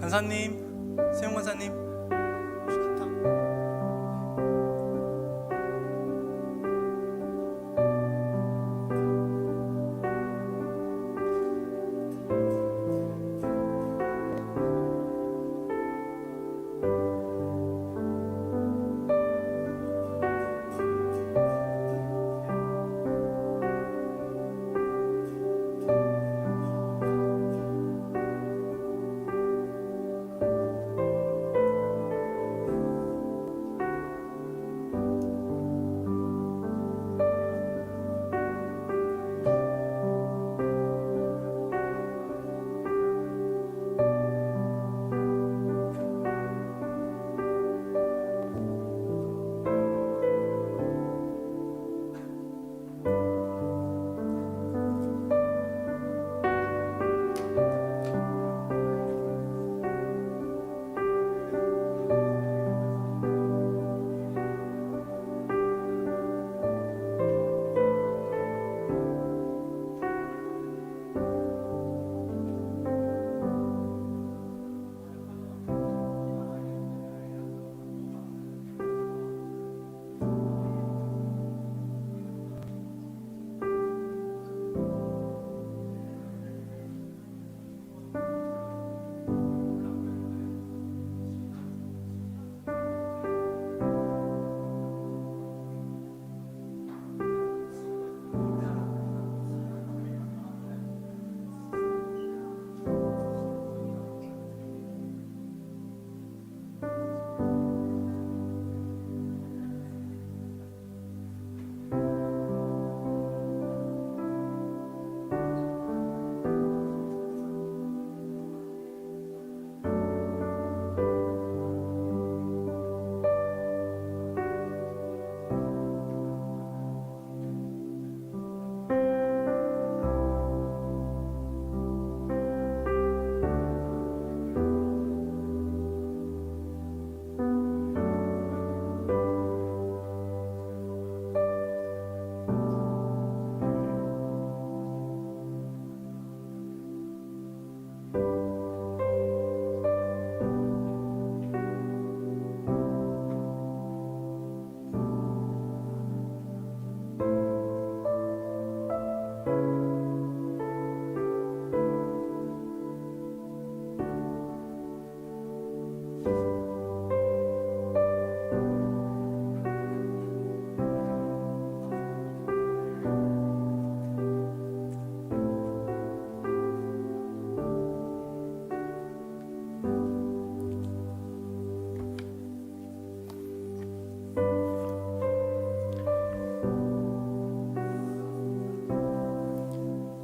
간사님, 세용 간사님.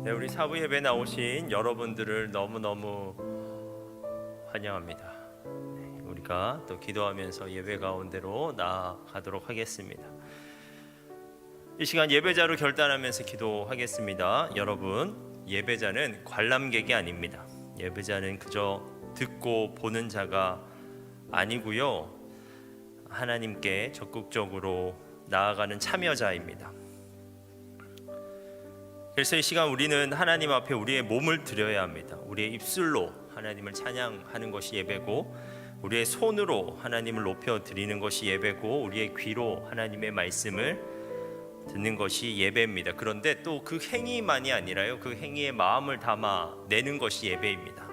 네, 우리 사부 예배 나오신 여러분들을 너무너무 환영합니다. 네, 우리가 또 기도하면서 예배 가운데로 나아가도록 하겠습니다. 이 시간 예배자로 결단하면서 기도하겠습니다. 여러분, 예배자는 관람객이 아닙니다. 예배자는 그저 듣고 보는 자가 아니고요, 하나님께 적극적으로 나아가는 참여자입니다. 그래서 이 시간 우리는 하나님 앞에 우리의 몸을 드려야 합니다. 우리의 입술로 하나님을 찬양하는 것이 예배고, 우리의 손으로 하나님을 높여 드리는 것이 예배고, 우리의 귀로 하나님의 말씀을 듣는 것이 예배입니다. 그런데 또 그 행위만이 아니라요, 그 행위에 마음을 담아 내는 것이 예배입니다.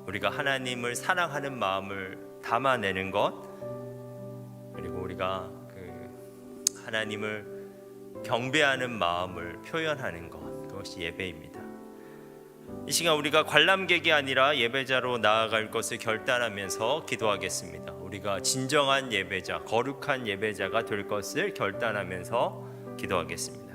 우리가 하나님을 사랑하는 마음을 담아내는 것, 그리고 우리가 그 하나님을 경배하는 마음을 표현하는 것, 그것이 예배입니다. 이 시간 우리가 관람객이 아니라 예배자로 나아갈 것을 결단하면서 기도하겠습니다. 우리가 진정한 예배자, 거룩한 예배자가 될 것을 결단하면서 기도하겠습니다.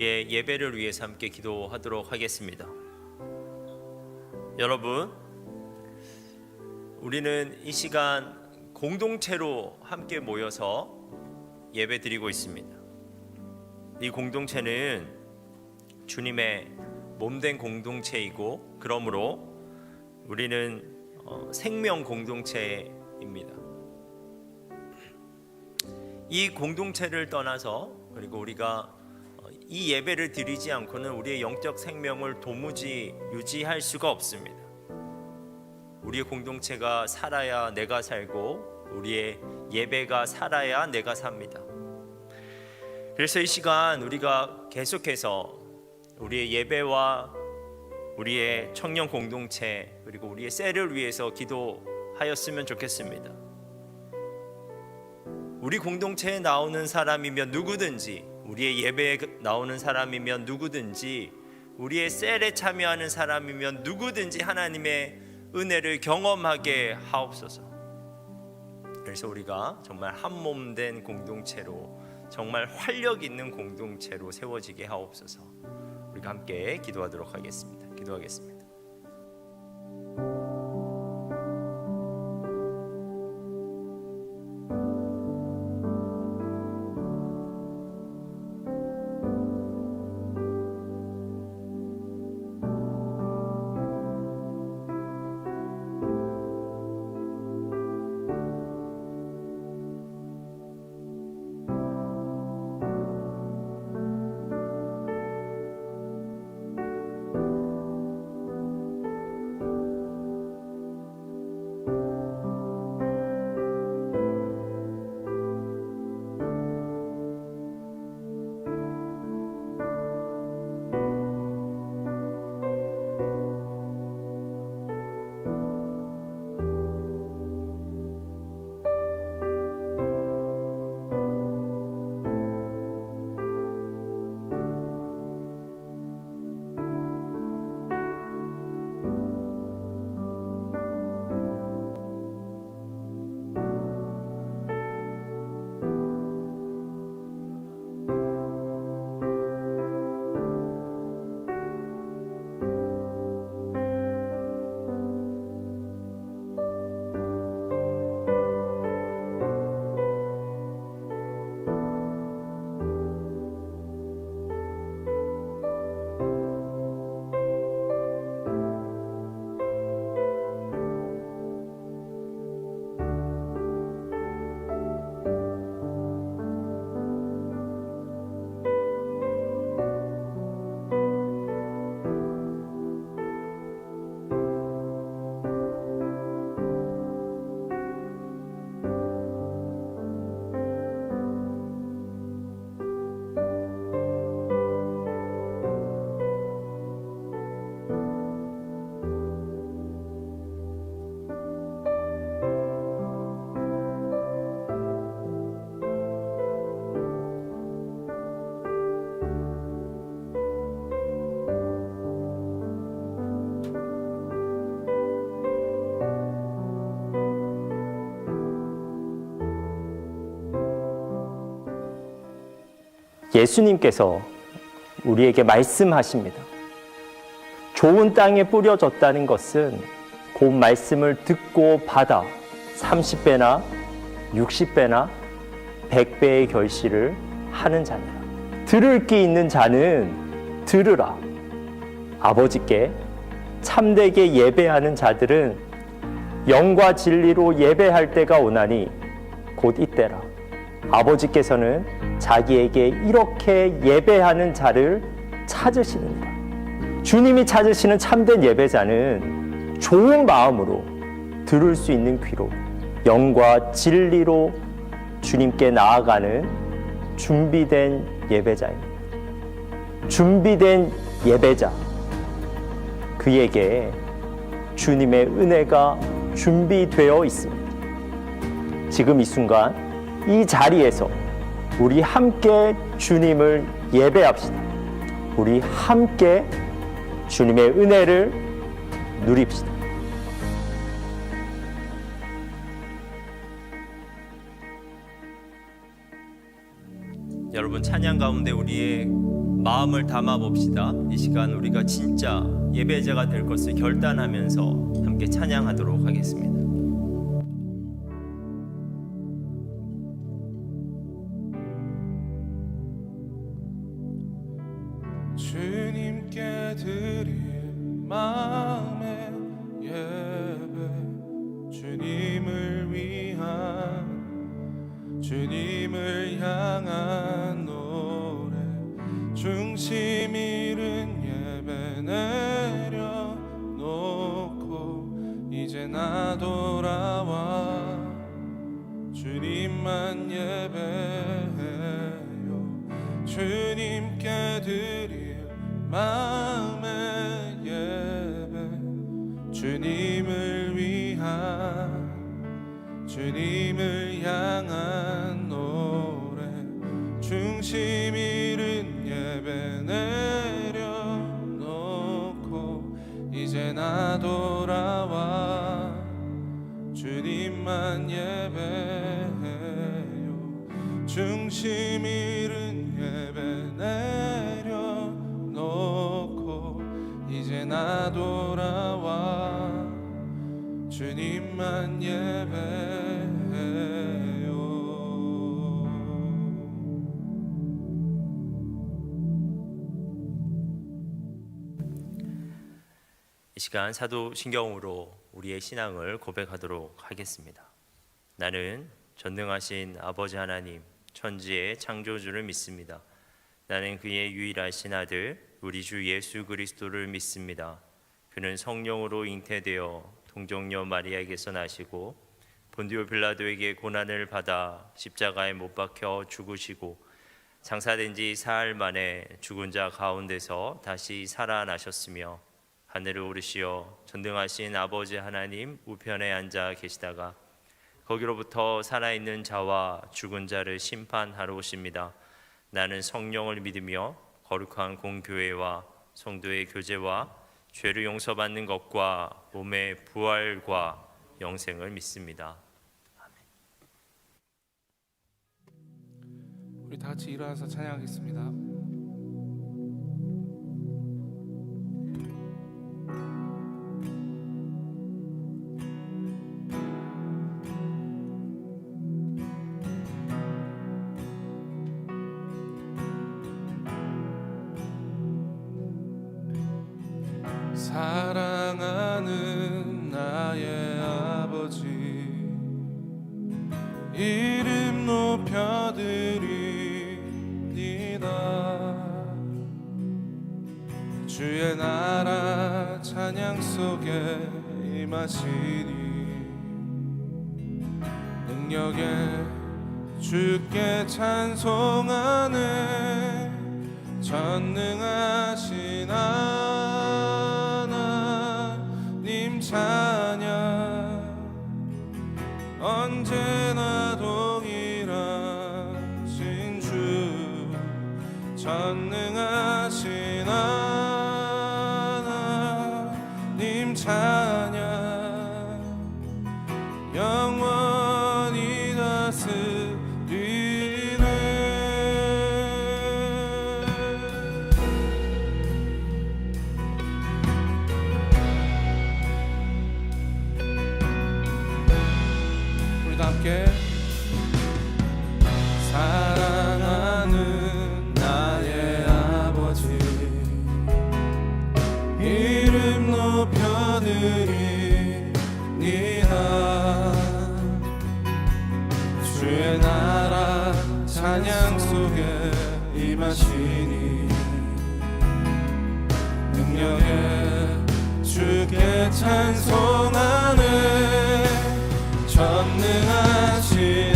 우리의 예배를 위해서 함께 기도하도록 하겠습니다. 여러분, 우리는 이 시간 공동체로 함께 모여서 예배 드리고 있습니다. 이 공동체는 주님의 몸된 공동체이고, 그러므로 우리는 생명 공동체입니다. 이 공동체를 떠나서, 그리고 우리가 이 예배를 드리지 않고는 우리의 영적 생명을 도무지 유지할 수가 없습니다. 우리의 공동체가 살아야 내가 살고, 우리의 예배가 살아야 내가 삽니다. 그래서 이 시간 우리가 계속해서 우리의 예배와 우리의 청년 공동체, 그리고 우리의 셀을 위해서 기도하였으면 좋겠습니다. 우리 공동체에 나오는 사람이면 누구든지, 우리의 예배에 나오는 사람이면 누구든지, 우리의 셀에 참여하는 사람이면 누구든지 하나님의 은혜를 경험하게 하옵소서. 그래서 우리가 정말 한 몸 된 공동체로, 정말 활력 있는 공동체로 세워지게 하옵소서. 우리가 함께 기도하도록 하겠습니다. 기도하겠습니다. 예수님께서 우리에게 말씀하십니다. 좋은 땅에 뿌려졌다는 것은 그 말씀을 듣고 받아 30배나 60배나 100배의 결실을 하는 자니라. 들을 귀 있는 자는 들으라. 아버지께 참되게 예배하는 자들은 영과 진리로 예배할 때가 오나니 곧 이때라. 아버지께서는 자기에게 이렇게 예배하는 자를 찾으시느니라. 주님이 찾으시는 참된 예배자는 좋은 마음으로 들을 수 있는 귀로 영과 진리로 주님께 나아가는 준비된 예배자입니다. 준비된 예배자, 그에게 주님의 은혜가 준비되어 있습니다. 지금 이 순간 이 자리에서 우리 함께 주님을 예배합시다. 우리 함께 주님의 은혜를 누립시다. 여러분, 찬양 가운데 우리의 마음을 담아 봅시다. 이 시간 우리가 진짜 예배자가 될 것을 결단하면서 함께 찬양하도록 하겠습니다. 주님께 드릴 마음의 예배, 주님을 위한, 주님을 향한 노래, 중심 잃은 예배 내려놓고 이제 나 돌아와 주님만 예배해요. 주님께 드릴 마음의 예배, 주님을 위한, 주님을 향한 노래, 중심 잃은 예배 내려놓고 이제 나 돌아와 주님만 예배해요. 중심 잃은 예배 내려놓고 이제 나 돌아와 주님만 예배해요. 이 시간 사도신경으로 우리의 신앙을 고백하도록 하겠습니다. 나는 전능하신 아버지 하나님, 천지의 창조주를 믿습니다. 나는 그의 유일하신 아들 우리 주 예수 그리스도를 믿습니다. 그는 성령으로 잉태되어 동정녀 마리아에게서 나시고 본디오 빌라도에게 고난을 받아 십자가에 못 박혀 죽으시고 장사된 지 사흘 만에 죽은 자 가운데서 다시 살아나셨으며 하늘을 오르시어 전능하신 아버지 하나님 우편에 앉아 계시다가 거기로부터 살아있는 자와 죽은 자를 심판하러 오십니다. 나는 성령을 믿으며 거룩한 공교회와 성도의 교제와 죄를 용서받는 것과 몸의 부활과 영생을 믿습니다. 아멘. 우리 다 같이 일어나서 찬양하겠습니다. 사랑하는 나의 아버지, 이름 높여드리니다. 주의 나라 찬양 속에 임하시니 능력에 주께 찬송하네. 전능하신 하나님 찬양, 언제나 동일하신 주, 전능하신 하나님 찬양, 영원히 다스리네. 우리 다 함께 사랑하는 나의 아버지, 이름 높여드리니다. 주의 나라 찬양 속에 임하시니 능력에 주께 찬송하네. 전능하신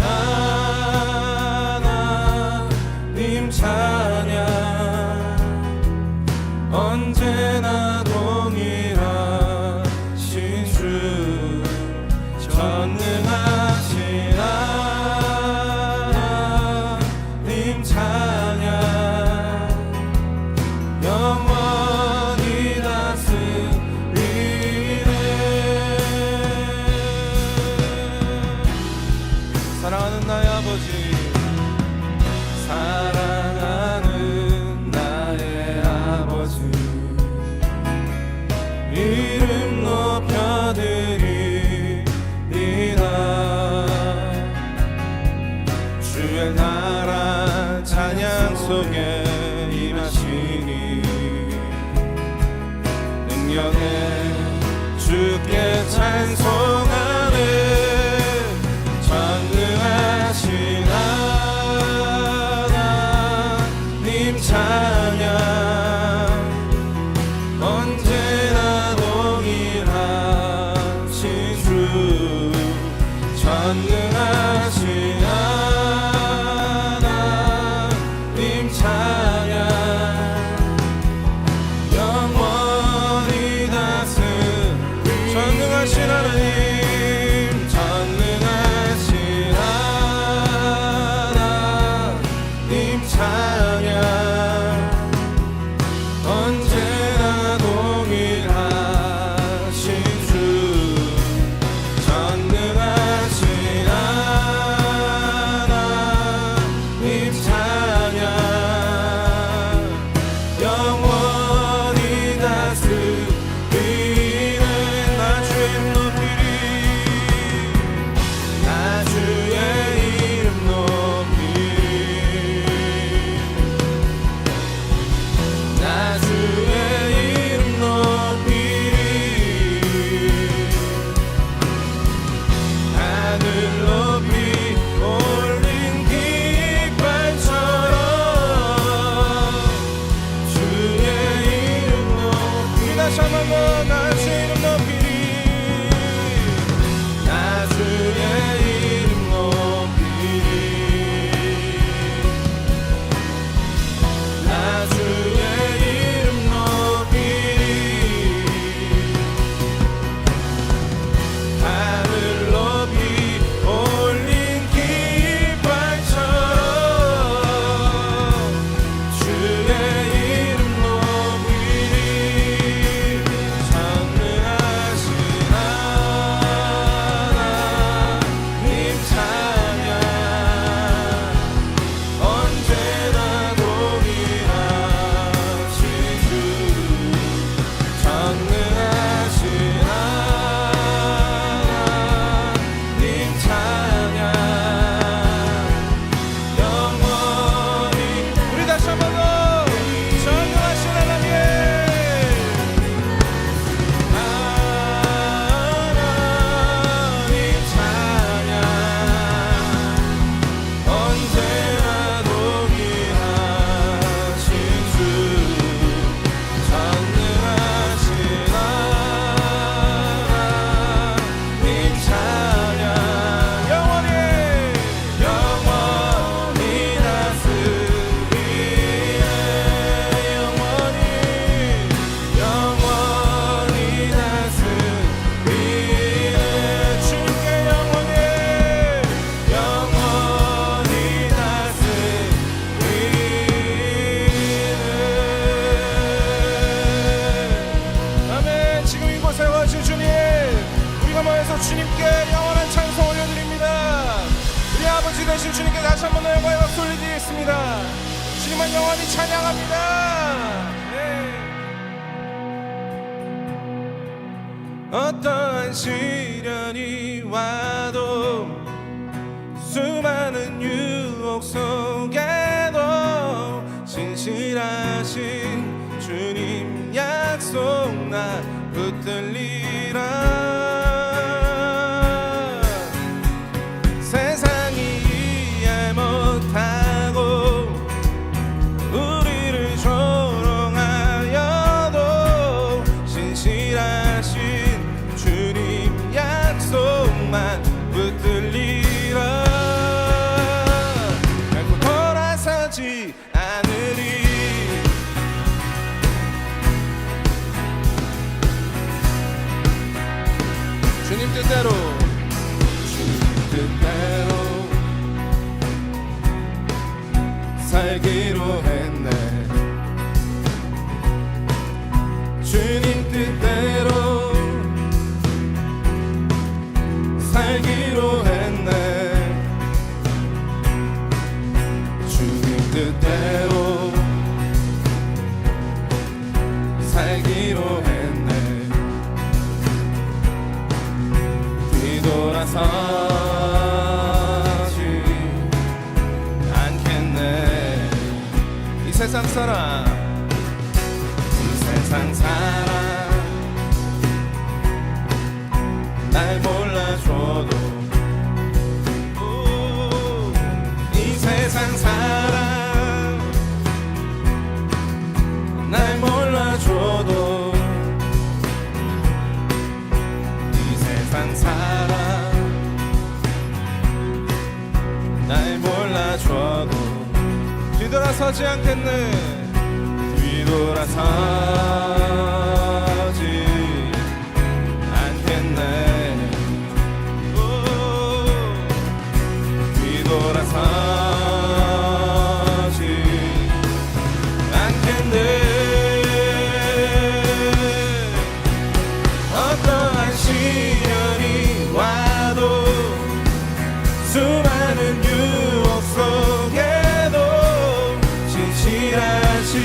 하나님 찬양, 언제나 동일하신 주, 전능하신 하나님 찬양, 영원히 다스리네. 사랑하는 나의 아버지, 사랑하는 나의 주의 나라 찬양 속에 임하시니 능력에 주께 찬송하는 전능하신 하나님 찬양 언제나 동일하신 주 전능하신 하나님 찬양 영원히 다스리 전능하신 하나님 전능하신 하나님 찬양 언제나 동일하신 주 전능하신 하나님 찬양 영원히 다스리는 나 주의 이름 높이리 나 주의 이름 높이리 나 주의 이름 높이리 하늘 높이 올린 깃발처럼 주의 이름 높이리 다시 한번 나 주의 이름 높이리 나 주의 이름 높이리 나 주의 이름 높이리 하늘 높이 올린 깃발처럼 주의 이름 높이리 전능하신 하나님 찬양 언제나 동일하신 주 전능하신 하나님 찬양 영원히 우리 다시 한번 더 전능하신 하나님 찬양 언제나 동일하신 주 전능하신 하나님 찬양 영원히 다스리네 영원히 다스리네 주께 영원히 다스리네 아멘. 지금 이곳에 오신 주님 우리가 모여서 주님께 영원한 찬송 올려드립니다. 우리 아버지 되신 주님께 다시 한번 영광의 박수 올려드리겠습니다. 주님은 영원히 찬양합니다. 어떠한 시련이 와도 수많은 유혹 속에도 신실하신 주님 약속 나 붙들리라 세상이 이해 못하고 우리를 조롱하여도 신실하신 주님 약속만 붙들리라 결코 돌아서지 않으리 주님 뜻대로 살기로 했네 주님 뜻대로 살기로 했네 주님 뜻대로 살기로 했네 뒤돌아서지 세상 사람 이 세상 사람 날 몰라줘도 이 세상 사람 날 몰라줘도 이 세상 사람 날 몰라줘도 뒤돌아서지 않겠네 뒤돌아서지 않겠네 뒤돌아서지 않겠네 어떠한 시련이 와도 수많은 유혹 속에도 진실하신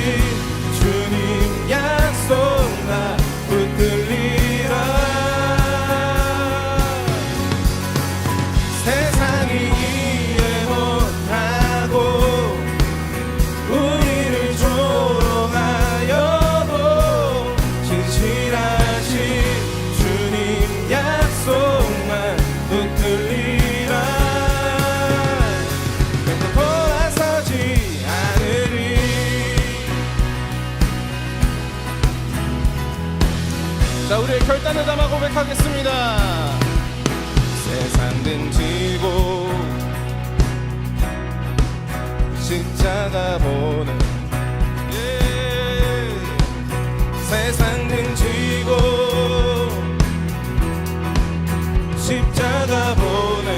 주님 약속 나 붙들리라 세상이 이해 못하고 우리를 조롱하여도 진실하신 주님 약속만 붙들리라 결코 돌아서지 않으리 자 우리의 결단을 담아 고백하겠습니다 세상 등지고 십자가 보는 세상 등지고 십자가 보는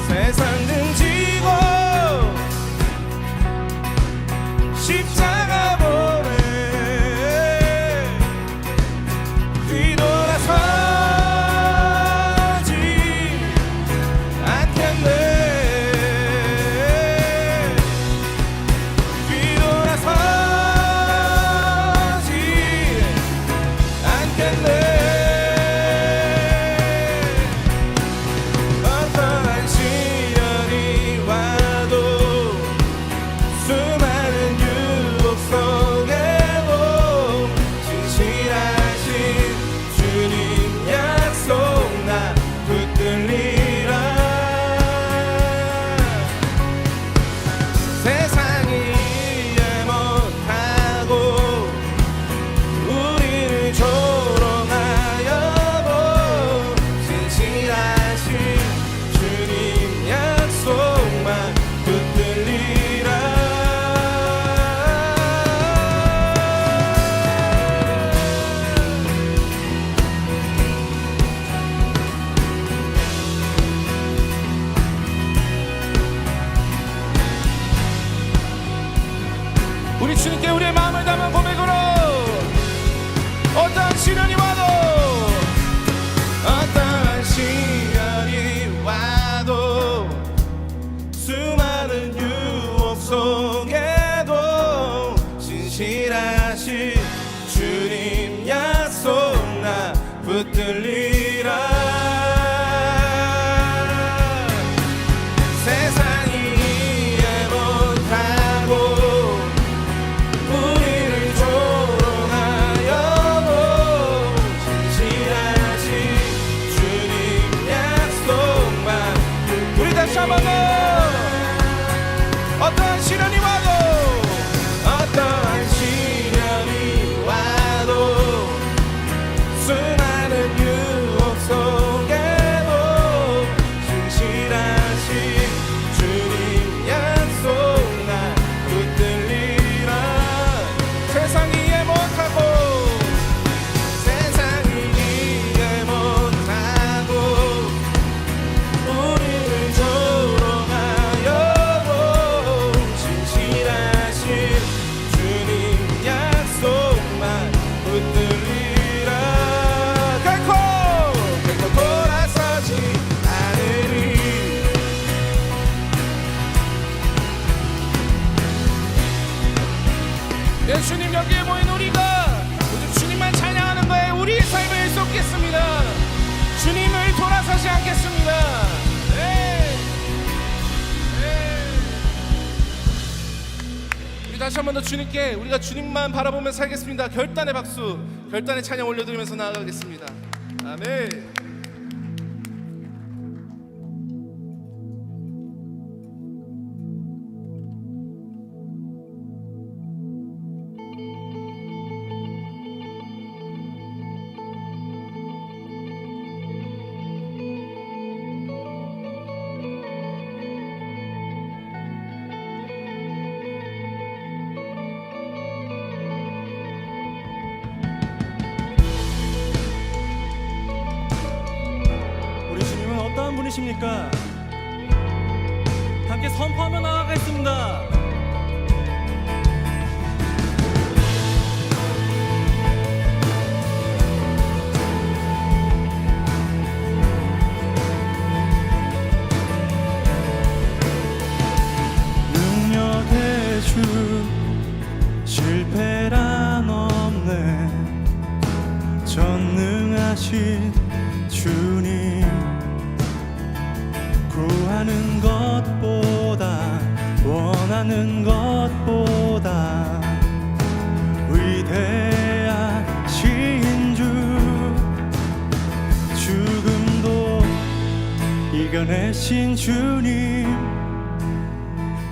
세상 등지고 십자가 보는 뒤돌아서지 않겠네 뒤돌아서지 않겠네 어떠한 시련이 와도 수많은 유혹 속에도 진실하신 주님 약속 나 붙들리라 세상이 이해 못하고 우리를 조롱하여도 진실하신 주님 약속만 붙들리라 우리 주님께 우리의 마음을 담은 고백으로 어떠한 시련이 와도 어떠한 시련이 와도 수많은 유혹 속에도 진실하신 주님 약속 나 붙들리라 세상이 이해 못하고 우리를 조롱하여도 진실하신 주님 약속만 우리 다시 한번 더 어떠한 시련이 와도 어떠한 시련이 와도 수많은 유혹 속에도 진실하신 주님 약속 나 붙들리라 세상이 이해 못하고 세상이 이해 못하고 우리를 조롱하여도 진실하신 주님 약속만 붙들리라 결코 돌아서지 않으리 예수님 여기에 모인 우리가 오직 주님만 찬양하는 거에 우리의 삶을 쏟겠습니다 주님을 돌아서지 않겠습니다 네. 네. 다시 한 번 더 주님께 우리가 주님만 바라보며 살겠습니다. 결단의 박수, 결단의 찬양 올려드리면서 나아가겠습니다. 아멘. 우리 주님은 어떠한 분이십니까? 함께 선포하며 나아가겠습니다. 능력의 주 실패란 없네 전능하신 주님 구하는 것보다 원하는 것보다 위대하신 주 죽음도 이겨내신 주님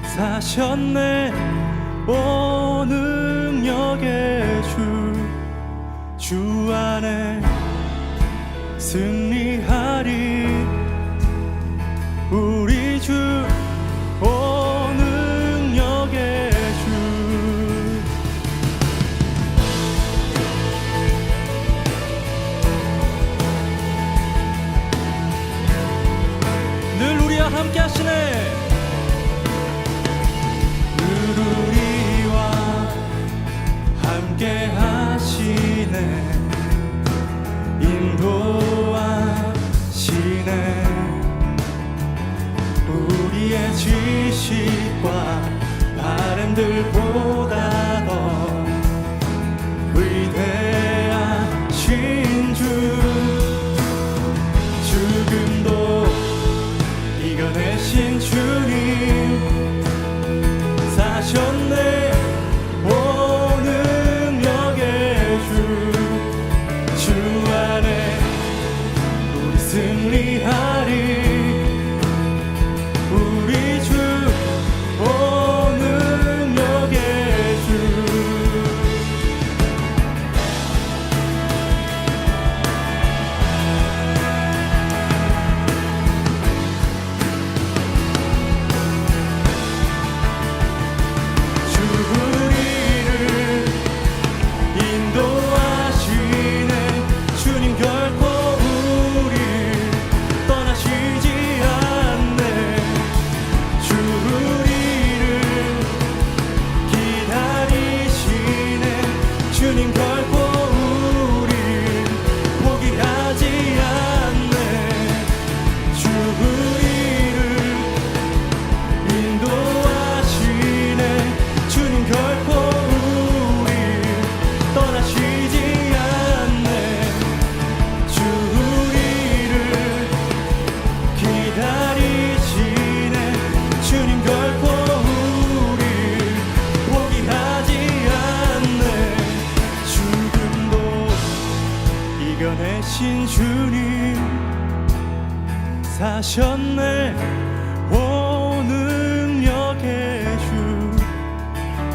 사셨네 오 능력의 주 안에 승리하리 우리 주 오 능력의 주 늘 우리와 함께 하시네 늘 우리와 함께 하시네 인도하시네 우리의 지식과 바람들보다 더 위대하신 주 죽음도 이겨내신 주님 사셨네 오 능력의 주 안에 우리 승리하리 우리 주 오 능력의 주 주 우리를 인도하시네 주님 결코 우리 떠나시지 않네 주 우리를 기다리시네 주님 결코 우리 포기하지 않네 주 우리를 인도하시네 주님 결코 우리 떠나시지 않네 주 우리를 기다리시네 주님 결코 우리 포기하지 않네 죽음도 이겨내신 주님 사셨네 오 능력의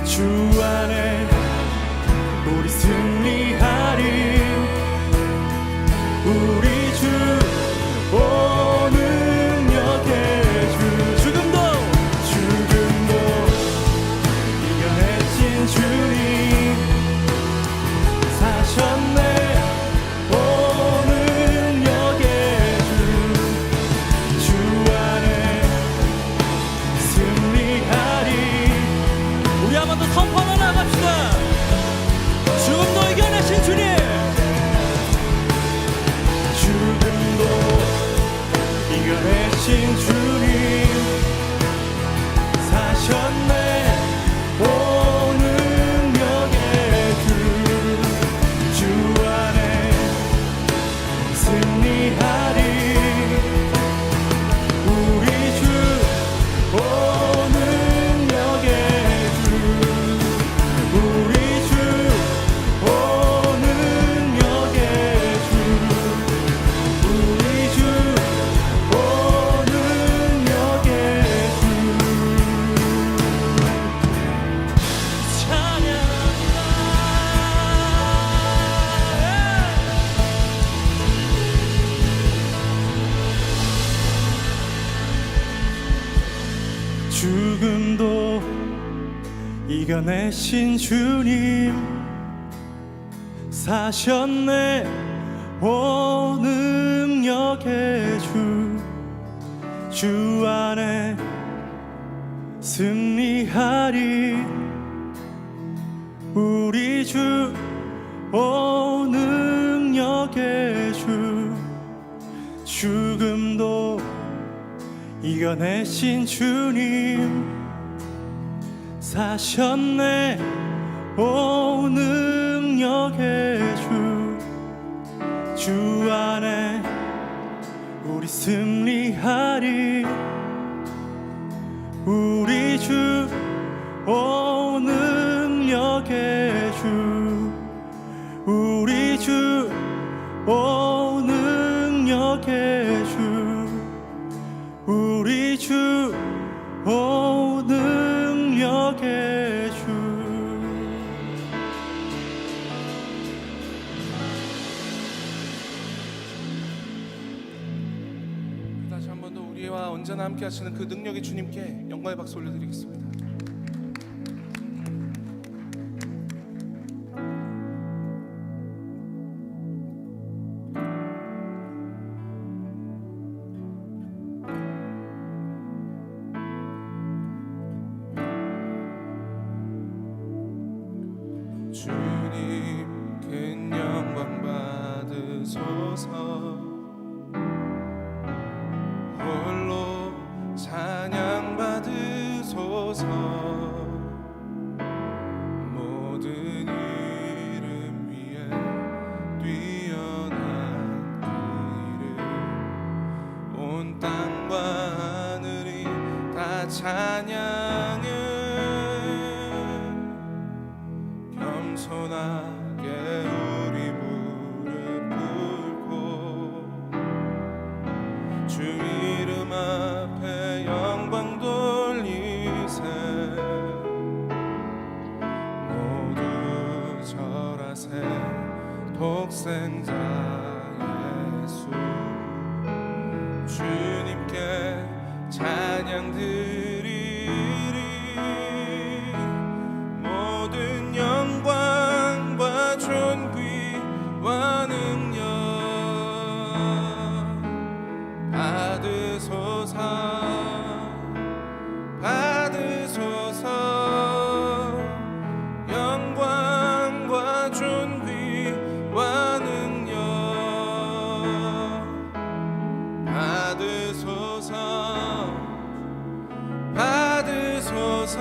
주 안에 우리 승리하리 우리 주 오 능력의 주 죽음도 이겨내신 주님 사셨네 오 능력의 주 안에 승리하리 우리 한번 더 선포하며 나갑시다 죽음도 이겨내신 주님 죽음도 이겨내신 주님 사셨네 오 능력의 주 안에 승리하리 우리 주 오 능력의 주 죽음도 이겨내신 주님 사셨네 온 능력의 주 안에 승리하리 우리 주 온 능력의 주 죽음도 이겨내신 주님 사셨네 온 능력의 주 안에 우리 승리하리 우리 주 온 능력의 주 우리 주 온 능력의 주 우리 주 온 능력의 주 다시 한 번 더 우리와 언제나 함께 하시는 그 능력의 주님께 영광의 박수 올려드리겠습니다. 주님 큰 영광 받으소서 홀로 찬양 받으소서 모든 이름 위에 뛰어난 그 이름 온 땅과 하늘이 다 찬양해 겸손하게 우리 무릎 꿇고 주 이름 앞에 영광 돌리세 모두 절하세 독생자 예수 주님께 찬양 드리리 모든 영광과 존귀와 능력 받으소서 받으소서 영광과 존귀와 능력 받으소서 받으소서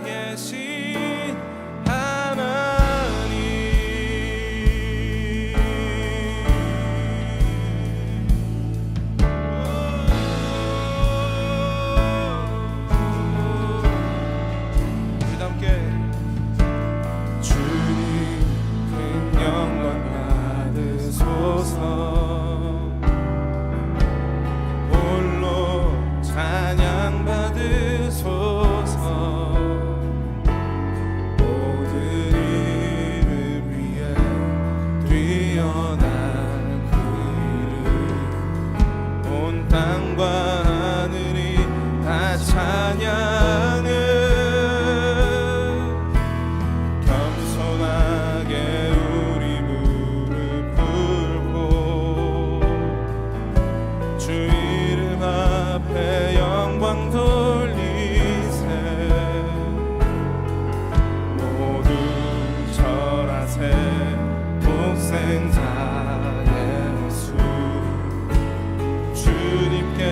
살아계신 하나님 우리 함께 주님 큰 영광 받으소서 홀로 찬양 받으소서 모든 이름 위에 뛰어난 그 이름 온 땅과 하늘이 다 찬양해 겸손하게 우리 무릎 꿇고 주 이름 앞에 영광 돌리세 모두 절하세 독생자 예수 주님께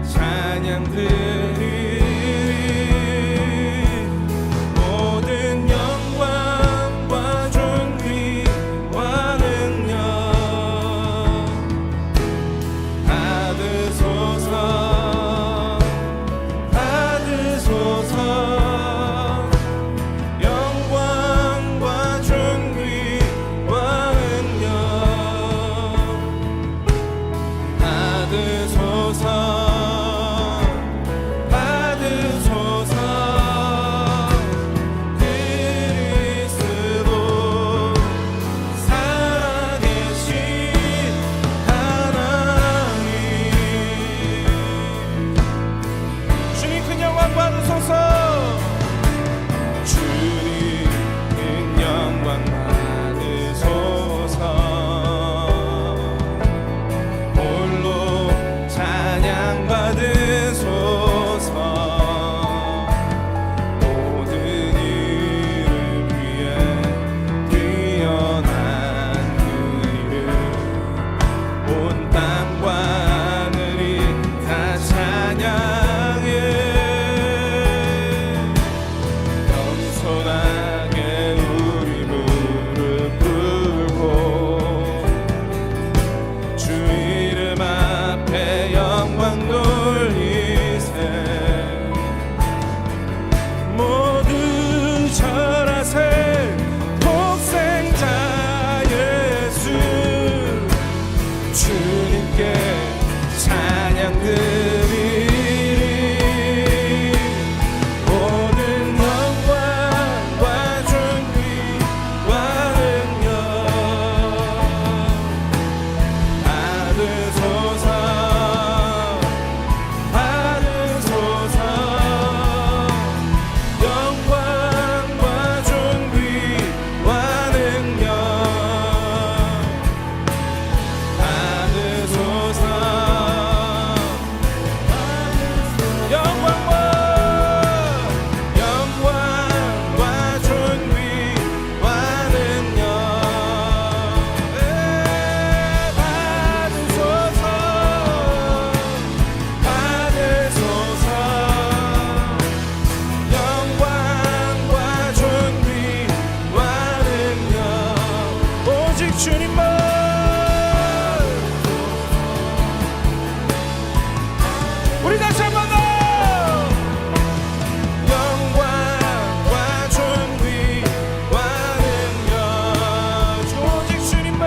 찬양 드리리 모든 영광과 존귀와 능력 받으소서 받으소서 영광과 존귀와 능력 받으소서 오직 주님만. 우리 다시 한 번 더. 영광과 존귀와 능력 오직 주님만.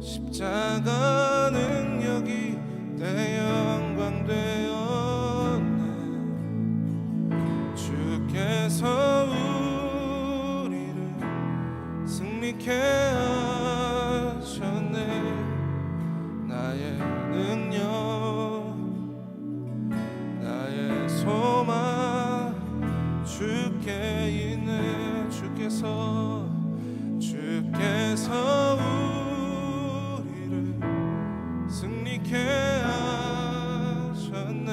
십자가 능력이 내 영광 되었네. 주께서 우리를 승리케 하셨네. 나의 능력 나의 소망 주께 있네. 주께서 승리케 하셨네.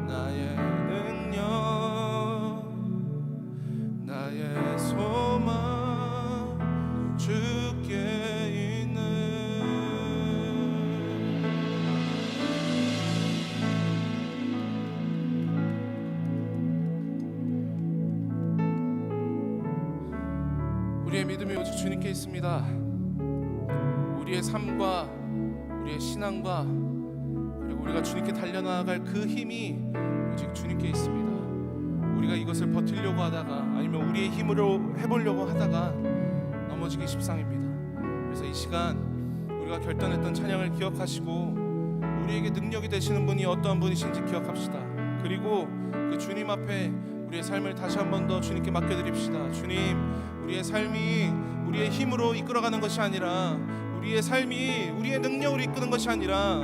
나의 능력 나의 소망 주께 있네. 우리의 믿음이 오직 주님께 있습니다. 우리의 삶과 우리의 신앙과 그리고 우리가 주님께 달려나갈 그 힘이 오직 주님께 있습니다. 우리가 이것을 버티려고 하다가 아니면 우리의 힘으로 해보려고 하다가 넘어지기 십상입니다. 그래서 이 시간 우리가 결단했던 찬양을 기억하시고 우리에게 능력이 되시는 분이 어떠한 분이신지 기억합시다. 그리고 그 주님 앞에 우리의 삶을 다시 한 번 더 주님께 맡겨드립시다. 주님, 우리의 삶이 우리의 힘으로 이끌어가는 것이 아니라 우리의 삶이 우리의 능력으로 이끄는 것이 아니라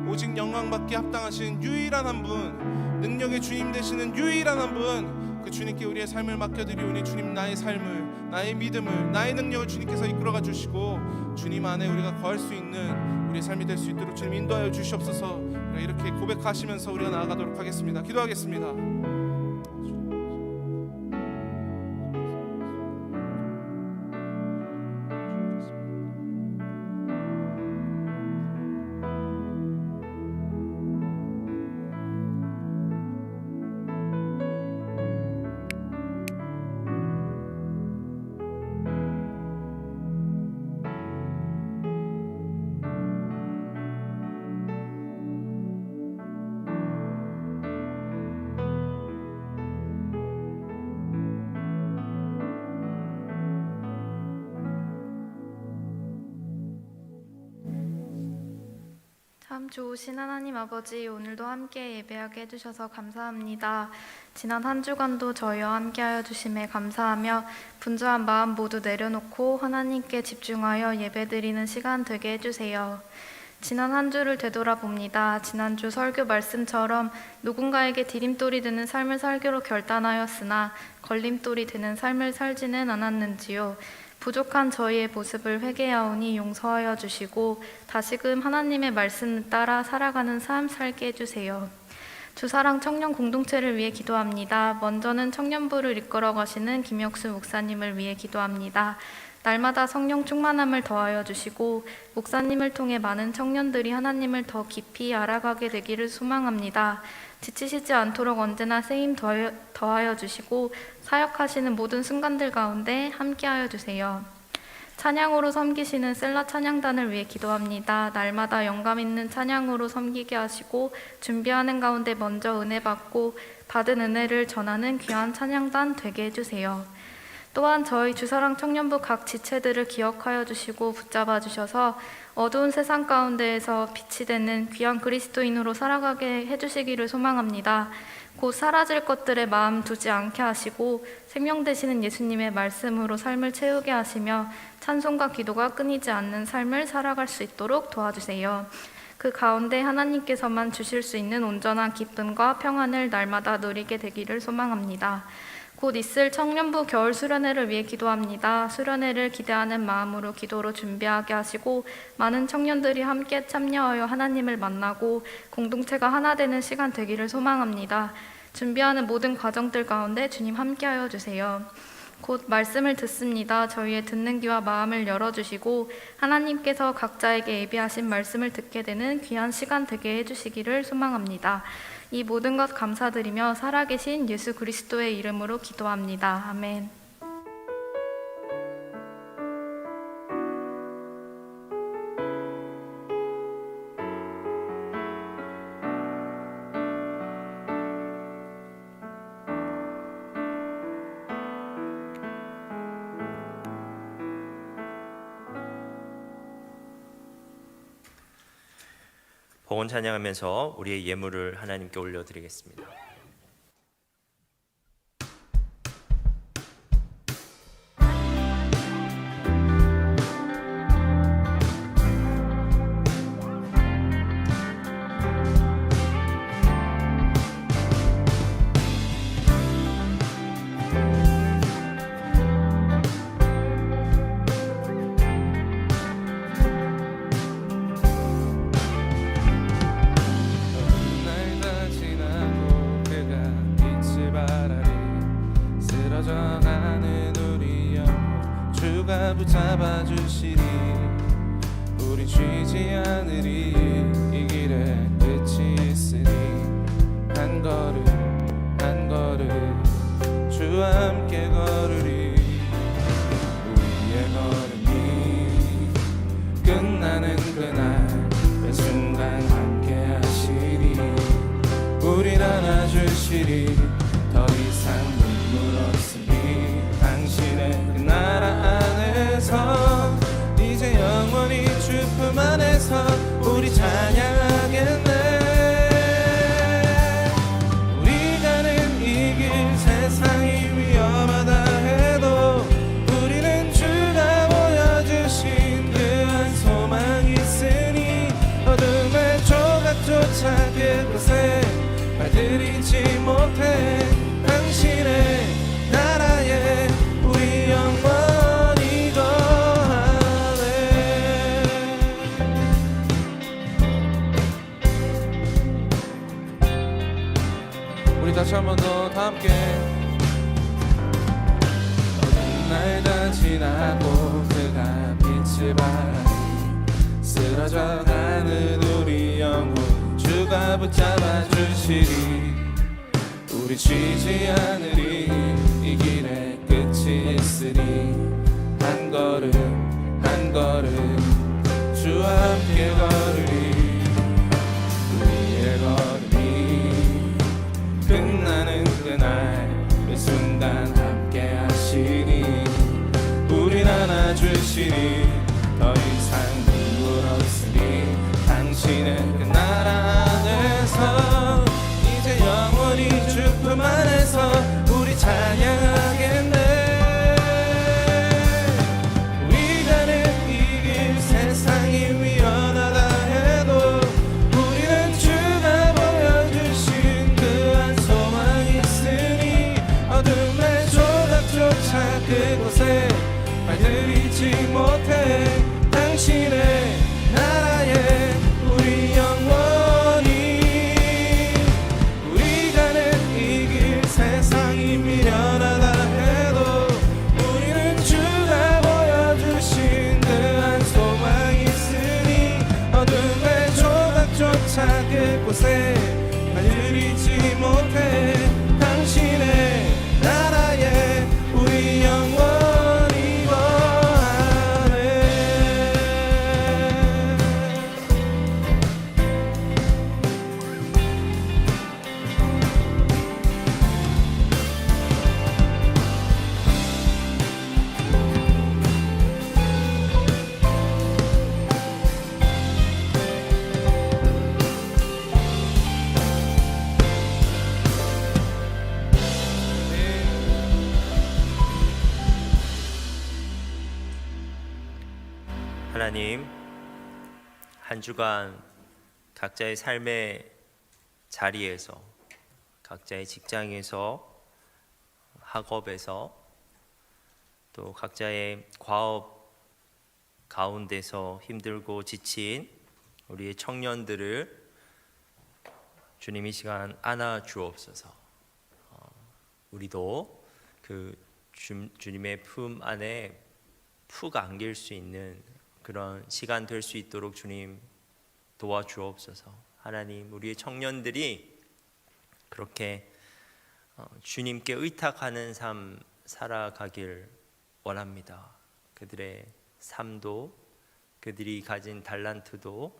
오직 영광받기에 합당하신 유일한 한 분, 능력이 마지막에 주님 되시는 유일한 한 분, 그 주님께 우리의 삶을 맡겨드리오니 주님, 나의 삶을, 나의 믿음을, 나의 능력을 주님께서 이끌어가 주시고 주님 안에 우리가 거할 수 있는 우리의 삶이 될 수 있도록 주님 인도하여 주시옵소서. 이렇게 고백하시면서 우리가 나아가도록 하겠습니다. 기도하겠습니다. 참 좋으신 하나님 아버지, 오늘도 함께 예배하게 해주셔서 감사합니다. 지난 한 주간도 저희와 함께하여 주심에 감사하며 분주한 마음 모두 내려놓고 하나님께 집중하여 예배드리는 시간 되게 해주세요. 지난 한 주를 되돌아봅니다. 지난주 설교 말씀처럼 누군가에게 디딤돌이 되는 삶을 살기로 결단하였으나 걸림돌이 되는 삶을 살지는 않았는지요. 부족한 저희의 모습을 회개하오니 용서하여 주시고 다시금 하나님의 말씀을 따라 살아가는 삶 살게 해주세요. 주사랑 청년 공동체를 위해 기도합니다. 먼저는 청년부를 이끌어 가시는 김혁수 목사님을 위해 기도합니다. 날마다 성령 충만함을 더하여 주시고 목사님을 통해 많은 청년들이 하나님을 더 깊이 알아가게 되기를 소망합니다. 지치시지 않도록 언제나 쓰임 더하여 주시고 사역하시는 모든 순간들 가운데 함께하여 주세요. 찬양으로 섬기시는 셀라 찬양단을 위해 기도합니다. 날마다 영감 있는 찬양으로 섬기게 하시고 준비하는 가운데 먼저 은혜 받고 받은 은혜를 전하는 귀한 찬양단 되게 해주세요. 또한 저희 주사랑 청년부 각 지체들을 기억하여 주시고 붙잡아 주셔서 어두운 세상 가운데에서 빛이 되는 귀한 그리스도인으로 살아가게 해주시기를 소망합니다. 곧 사라질 것들에 마음 두지 않게 하시고 생명 되시는 예수님의 말씀으로 삶을 채우게 하시며 찬송과 기도가 끊이지 않는 삶을 살아갈 수 있도록 도와주세요. 그 가운데 하나님께서만 주실 수 있는 온전한 기쁨과 평안을 날마다 누리게 되기를 소망합니다. 곧 있을 청년부 겨울 수련회를 위해 기도합니다. 수련회를 기대하는 마음으로 기도로 준비하게 하시고 많은 청년들이 함께 참여하여 하나님을 만나고 공동체가 하나 되는 시간 되기를 소망합니다. 준비하는 모든 과정들 가운데 주님 함께하여 주세요. 곧 말씀을 듣습니다. 저희의 듣는 귀와 마음을 열어주시고 하나님께서 각자에게 예비하신 말씀을 듣게 되는 귀한 시간 되게 해주시기를 소망합니다. 이 모든 것 감사드리며 살아계신 예수 그리스도의 이름으로 기도합니다. 아멘. 복원 찬양하면서 우리의 예물을 하나님께 올려드리겠습니다. 붙잡아 주시리. 우리 쉬지 않으리. 이 길에 끝이 있으니 한 걸음 한 걸음 주와 함께 걸으리. 우리의 걸음이 끝나는 그날 그 순간 함께 하시리. 우릴 안아주시리. 더 이상 눈물 없으니 당신의 그 나라 안에서 이제 영원히 주품 안에서 우리 찬양하겠네. 우리 가는 이 길 세상이 위험하다 해도 우리는 주가 보여주신 그한 소망이 있으니 어둠의 조각조차 그곳에 발들이지 못 다시 한 번 더 함께. 어두운 날 다 지나고 그가 빛을 발하니 쓰러져가는 우리 영혼 주가 붙잡아 주시리. 우리 쉬지 않으리. 이 길에 끝이 있으니 한 걸음 한 걸음 주와 함께 걸으리. 우리의 걸음이 끝나는 그날 그 순간 함께 하시니 우린 안아주시니 더 이상 눈물 없으니 당신은 그 나라 안에서 이제 영원히 주 품 안에서 우리 찬양하겠네. 우리가 이길 세상이 위험하다 해도 우리는 주가 보여주신 그 한 소망 있으니 어둠의 조각조차 그곳에 발들이지 못해 당신의 나라에 우리 영원히. 우리가 이길 세상이 미련하다 해도 우리는 주가 보여주신 그 한 소망 있으니 어둠의 조각조차 그곳에 발들이지 못해 당신의 나라에 우리 영원히 거하네. 하나님, 한 주간 각자의 삶의 자리에서, 각자의 직장에서, 학업에서, 또 각자의 과업 가운데서 힘들고 지친 우리의 청년들을 주님 이 시간 안아 주옵소서. 우리도 그 주님의 품 안에 푹 안길 수 있는 그런 시간 될 수 있도록 주님 도와주옵소서. 하나님, 우리의 청년들이 그렇게 주님께 의탁하는 삶 살아가길 원합니다. 그들의 삶도, 그들이 가진 달란트도,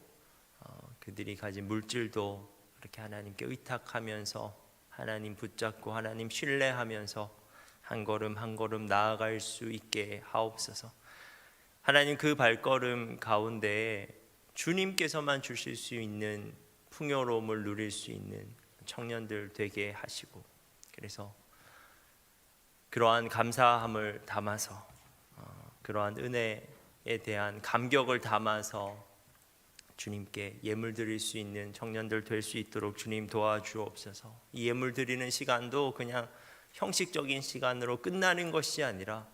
그들이 가진 물질도 그렇게 하나님께 의탁하면서 하나님 붙잡고 하나님 신뢰하면서 한 걸음 한 걸음 나아갈 수 있게 하옵소서. 하나님, 그 발걸음 가운데 주님께서만 주실 수 있는 풍요로움을 누릴 수 있는 청년들 되게 하시고, 그래서 그러한 감사함을 담아서 그러한 은혜에 대한 감격을 담아서 주님께 예물 드릴 수 있는 청년들 될 수 있도록 주님 도와주옵소서. 이 예물 드리는 시간도 그냥 형식적인 시간으로 끝나는 것이 아니라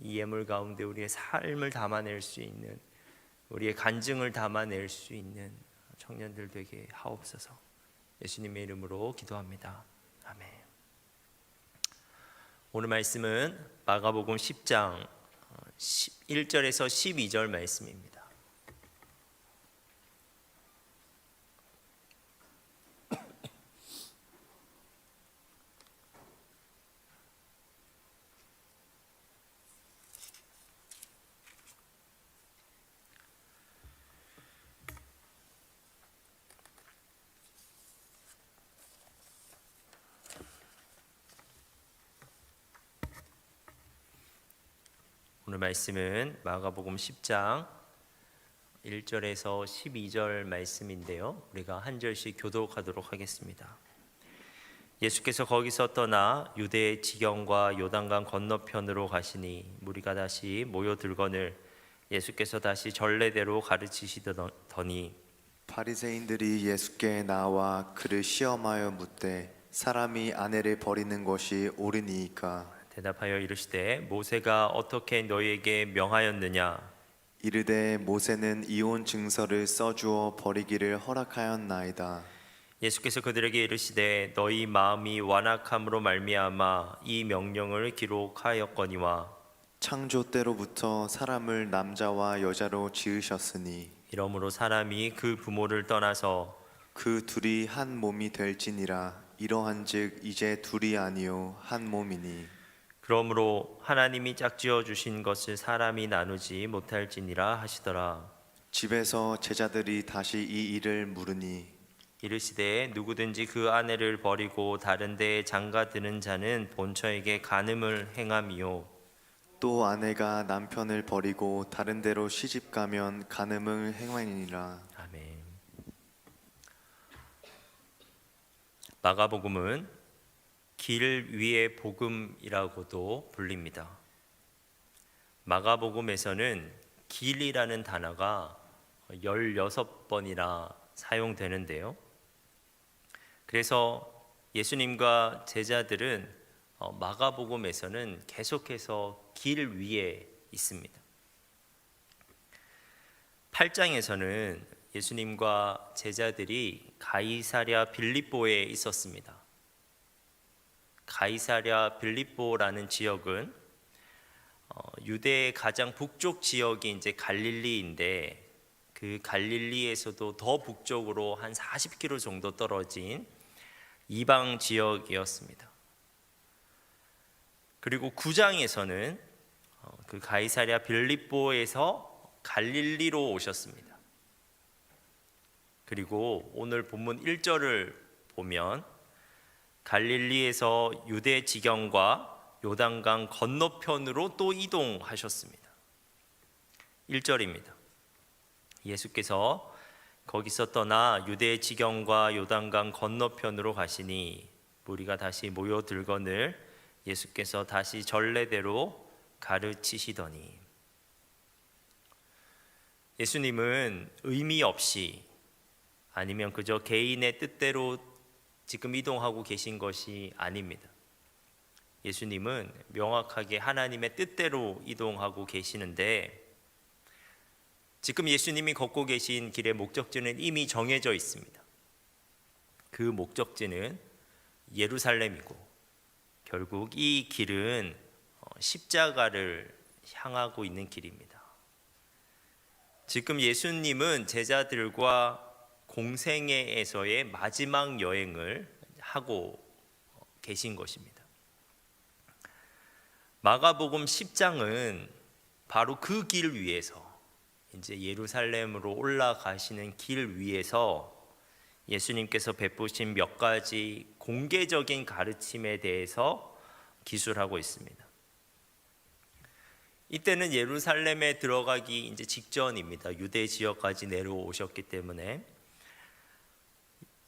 이 예물 가운데 우리의 삶을 담아낼 수 있는, 우리의 간증을 담아낼 수 있는 청년들 되게 하옵소서. 예수님의 이름으로 기도합니다. 아멘. 오늘 말씀은 마가복음 10장 1절에서 12절 말씀입니다. 오늘 말씀은 마가복음 10장 1절에서 12절 말씀인데요, 우리가 한 절씩 교독하도록 하겠습니다. 예수께서 거기서 떠나 유대의 지경과 요단강 건너편으로 가시니 무리가 다시 모여들거늘 예수께서 다시 전례대로 가르치시더니 바리새인들이 예수께 나와 그를 시험하여 묻되 사람이 아내를 버리는 것이 옳으니이까? 대답하여 이르시되 모세가 어떻게 너희에게 명하였느냐? 이르되 모세는 이혼 증서를 써주어 버리기를 허락하였나이다. 예수께서 그들에게 이르시되 너희 마음이 완악함으로 말미암아 이 명령을 기록하였거니와 창조 때로부터 사람을 남자와 여자로 지으셨으니 이러므로 사람이 그 부모를 떠나서 그 둘이 한 몸이 될지니라. 이러한즉 이제 둘이 아니요 한 몸이니 그러므로 하나님이 짝지어 주신 것을 사람이 나누지 못할지니라 하시더라. 집에서 제자들이 다시 이 일을 물으니 이르시되 누구든지 그 아내를 버리고 다른 데에 장가드는 자는 본처에게 간음을 행함이요 또 아내가 남편을 버리고 다른 데로 시집가면 간음을 행하니라. 아멘. 마가복음은 길 위의 복음이라고도 불립니다. 마가복음에서는 길이라는 단어가 16번이나 사용되는데요. 그래서 예수님과 제자들은 마가복음에서는 계속해서 길 위에 있습니다. 8장에서는 예수님과 제자들이 가이사랴 빌립보에 있었습니다. 가이사랴 빌립보라는 지역은 유대의 가장 북쪽 지역이 이제 갈릴리인데 그 갈릴리에서도 더 북쪽으로 한 40km 정도 떨어진 이방 지역이었습니다. 그리고 9장에서는 그 가이사랴 빌립보에서 갈릴리로 오셨습니다. 그리고 오늘 본문 1절을 보면 갈릴리에서 유대 지경과 요단강 건너편으로 또 이동하셨습니다. 1절입니다. 예수께서 거기서 떠나 유대 지경과 요단강 건너편으로 가시니 무리가 다시 모여들거늘 예수께서 다시 전례대로 가르치시더니 예수님은 의미 없이 아니면 그저 개인의 뜻대로 지금 이동하고 계신 것이 아닙니다. 예수님은 명확하게 하나님의 뜻대로 이동하고 계시는데 지금 예수님이 걷고 계신 길의 목적지는 이미 정해져 있습니다. 그 목적지는 예루살렘이고 결국 이 길은 십자가를 향하고 있는 길입니다. 지금 예수님은 제자들과 공생애에서의 마지막 여행을 하고 계신 것입니다. 마가복음 10장은 바로 그 길 위에서 이제 예루살렘으로 올라가시는 길 위에서 예수님께서 베푸신 몇 가지 공개적인 가르침에 대해서 기술하고 있습니다. 이때는 예루살렘에 들어가기 이제 직전입니다. 유대 지역까지 내려오셨기 때문에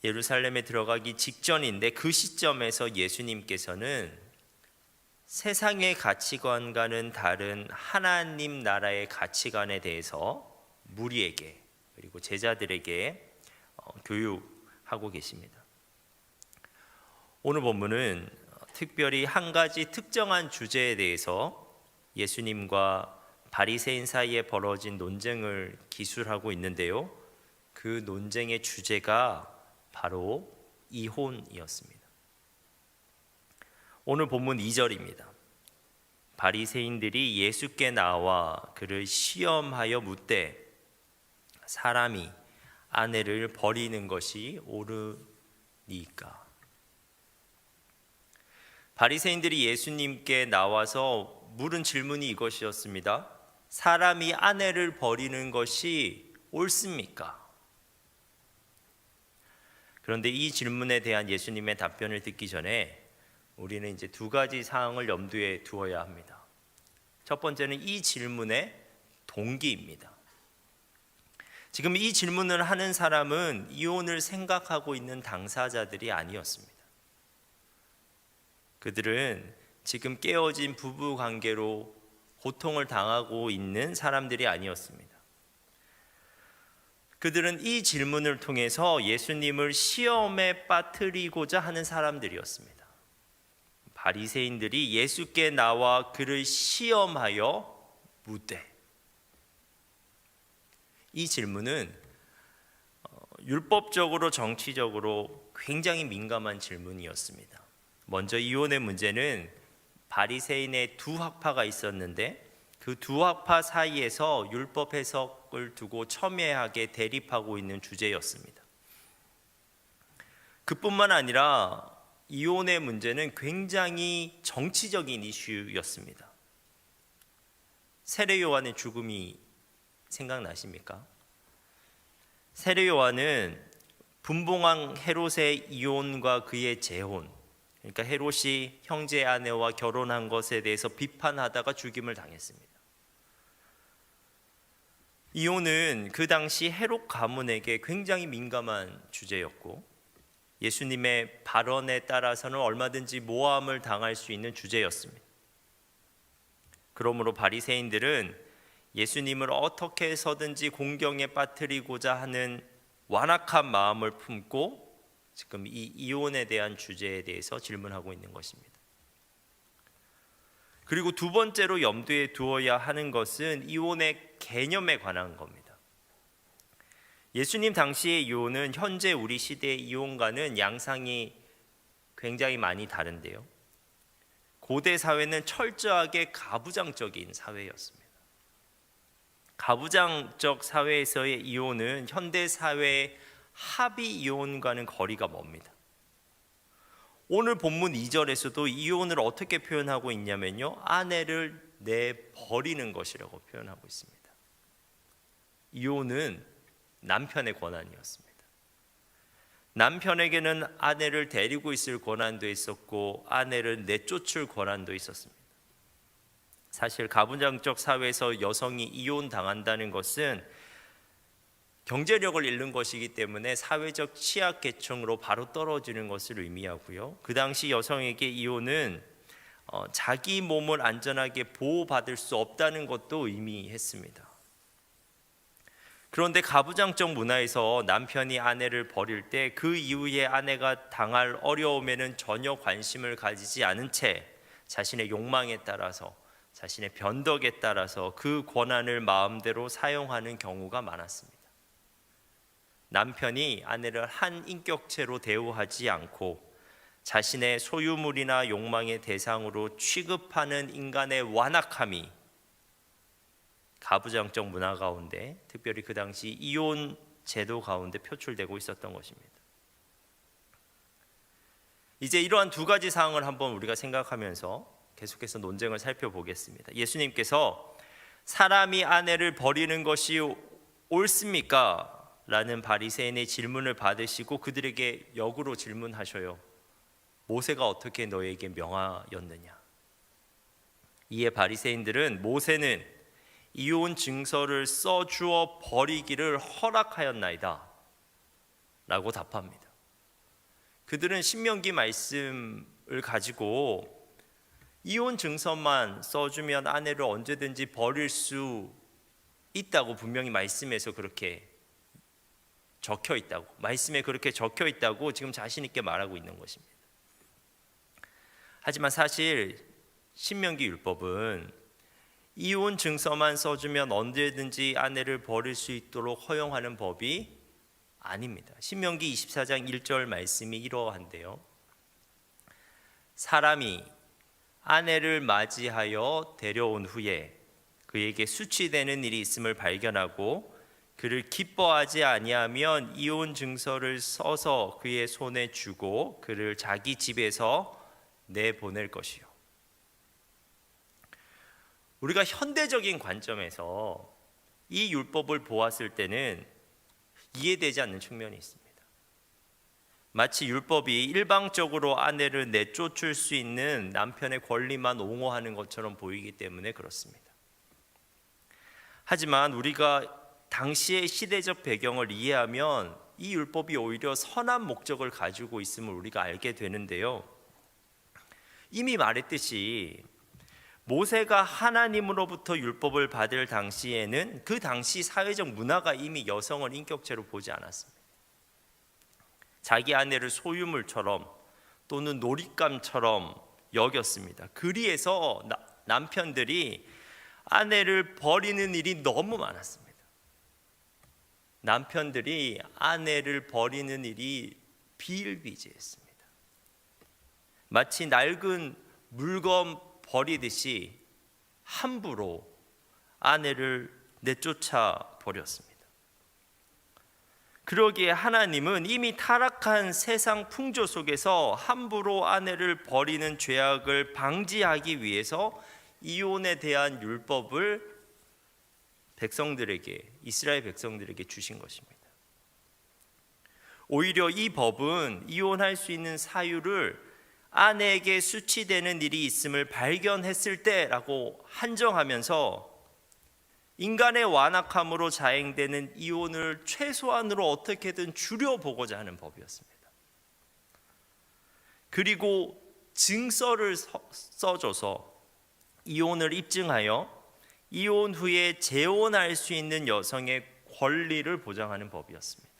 예루살렘에 들어가기 직전인데 그 시점에서 예수님께서는 세상의 가치관과는 다른 하나님 나라의 가치관에 대해서 무리에게 그리고 제자들에게 교육하고 계십니다. 오늘 본문은 특별히 한 가지 특정한 주제에 대해서 예수님과 바리새인 사이에 벌어진 논쟁을 기술하고 있는데요. 그 논쟁의 주제가 바로 이혼이었습니다. 오늘 본문 2절입니다. 바리새인들이 예수께 나와 그를 시험하여 묻되 사람이 아내를 버리는 것이 옳으니까. 바리새인들이 예수님께 나와서 물은 질문이 이것이었습니다. 사람이 아내를 버리는 것이 옳습니까? 그런데 이 질문에 대한 예수님의 답변을 듣기 전에 우리는 이제 두 가지 사항을 염두에 두어야 합니다. 첫 번째는 이 질문의 동기입니다. 지금 이 질문을 하는 사람은 이혼을 생각하고 있는 당사자들이 아니었습니다. 그들은 지금 깨어진 부부 관계로 고통을 당하고 있는 사람들이 아니었습니다. 그들은 이 질문을 통해서 예수님을 시험에 빠뜨리고자 하는 사람들이었습니다. 바리새인들이 예수께 나와 그를 시험하여 묻되, 이 질문은 율법적으로 정치적으로 굉장히 민감한 질문이었습니다. 먼저 이혼의 문제는 바리새인의 두 학파가 있었는데 그 두 학파 사이에서 율법 해석을 두고 첨예하게 대립하고 있는 주제였습니다. 그뿐만 아니라 이혼의 문제는 굉장히 정치적인 이슈였습니다. 세례 요한의 죽음이 생각나십니까? 세례 요한은 분봉왕 헤롯의 이혼과 그의 재혼, 그러니까 헤롯이 형제 아내와 결혼한 것에 대해서 비판하다가 죽임을 당했습니다. 이혼은 그 당시 헤롯 가문에게 굉장히 민감한 주제였고 예수님의 발언에 따라서는 얼마든지 모함을 당할 수 있는 주제였습니다. 그러므로 바리새인들은 예수님을 어떻게 해서든지 공경에 빠뜨리고자 하는 완악한 마음을 품고 지금 이 이혼에 대한 주제에 대해서 질문하고 있는 것입니다. 그리고 두 번째로 염두에 두어야 하는 것은 이혼의 개념에 관한 겁니다. 예수님 당시의 이혼은 현재 우리 시대의 이혼과는 양상이 굉장히 많이 다른데요. 고대 사회는 철저하게 가부장적인 사회였습니다. 가부장적 사회에서의 이혼은 현대 사회의 합의 이혼과는 거리가 멉니다. 오늘 본문 2절에서도 이혼을 어떻게 표현하고 있냐면요, 아내를 내버리는 것이라고 표현하고 있습니다. 이혼은 남편의 권한이었습니다. 남편에게는 아내를 데리고 있을 권한도 있었고 아내를 내쫓을 권한도 있었습니다. 사실 가부장적 사회에서 여성이 이혼당한다는 것은 경제력을 잃는 것이기 때문에 사회적 취약계층으로 바로 떨어지는 것을 의미하고요. 그 당시 여성에게 이혼은 자기 몸을 안전하게 보호받을 수 없다는 것도 의미했습니다. 그런데 가부장적 문화에서 남편이 아내를 버릴 때 그 이후에 아내가 당할 어려움에는 전혀 관심을 가지지 않은 채 자신의 욕망에 따라서 자신의 변덕에 따라서 그 권한을 마음대로 사용하는 경우가 많았습니다. 남편이 아내를 한 인격체로 대우하지 않고 자신의 소유물이나 욕망의 대상으로 취급하는 인간의 완악함이 가부장적 문화 가운데, 특별히 그 당시 이혼 제도 가운데 표출되고 있었던 것입니다. 이제 이러한 두 가지 사항을 한번 우리가 생각하면서 계속해서 논쟁을 살펴보겠습니다. 예수님께서 사람이 아내를 버리는 것이 옳습니까? 라는 바리새인의 질문을 받으시고 그들에게 역으로 질문하셔요. 모세가 어떻게 너에게 명하였느냐? 이에 바리새인들은 모세는 이혼 증서를 써주어 버리기를 허락하였나이다 라고 답합니다. 그들은 신명기 말씀을 가지고 이혼 증서만 써주면 아내를 언제든지 버릴 수 있다고 분명히 말씀에서 그렇게 적혀 있다고, 말씀에 그렇게 적혀 있다고 지금 자신 있게 말하고 있는 것입니다. 하지만 사실 신명기 율법은 이혼 증서만 써주면 언제든지 아내를 버릴 수 있도록 허용하는 법이 아닙니다. 신명기 24장 1절 말씀이 이러한데요. 사람이 아내를 맞이하여 데려온 후에 그에게 수치되는 일이 있음을 발견하고 그를 기뻐하지 아니하면 이혼 증서를 써서 그의 손에 주고 그를 자기 집에서 내보낼 것이요. 우리가 현대적인 관점에서 이 율법을 보았을 때는 이해되지 않는 측면이 있습니다. 마치 율법이 일방적으로 아내를 내쫓을 수 있는 남편의 권리만 옹호하는 것처럼 보이기 때문에 그렇습니다. 하지만 우리가 당시의 시대적 배경을 이해하면 이 율법이 오히려 선한 목적을 가지고 있음을 우리가 알게 되는데요. 이미 말했듯이 모세가 하나님으로부터 율법을 받을 당시에는 그 당시 사회적 문화가 이미 여성을 인격체로 보지 않았습니다. 자기 아내를 소유물처럼 또는 놀잇감처럼 여겼습니다. 그리해서 남편들이 아내를 버리는 일이 너무 많았습니다. 남편들이 아내를 버리는 일이 비일비재했습니다. 마치 낡은 물건 버리듯이 함부로 아내를 내쫓아 버렸습니다. 그러기에 하나님은 이미 타락한 세상 풍조 속에서 함부로 아내를 버리는 죄악을 방지하기 위해서 이혼에 대한 율법을 이스라엘 백성들에게 주신 것입니다. 오히려 이 법은 이혼할 수 있는 사유를 아내에게 수치되는 일이 있음을 발견했을 때라고 한정하면서 인간의 완악함으로 자행되는 이혼을 최소한으로 어떻게든 줄여보고자 하는 법이었습니다. 그리고 증서를 써줘서 이혼을 입증하여 이혼 후에 재혼할 수 있는 여성의 권리를 보장하는 법이었습니다.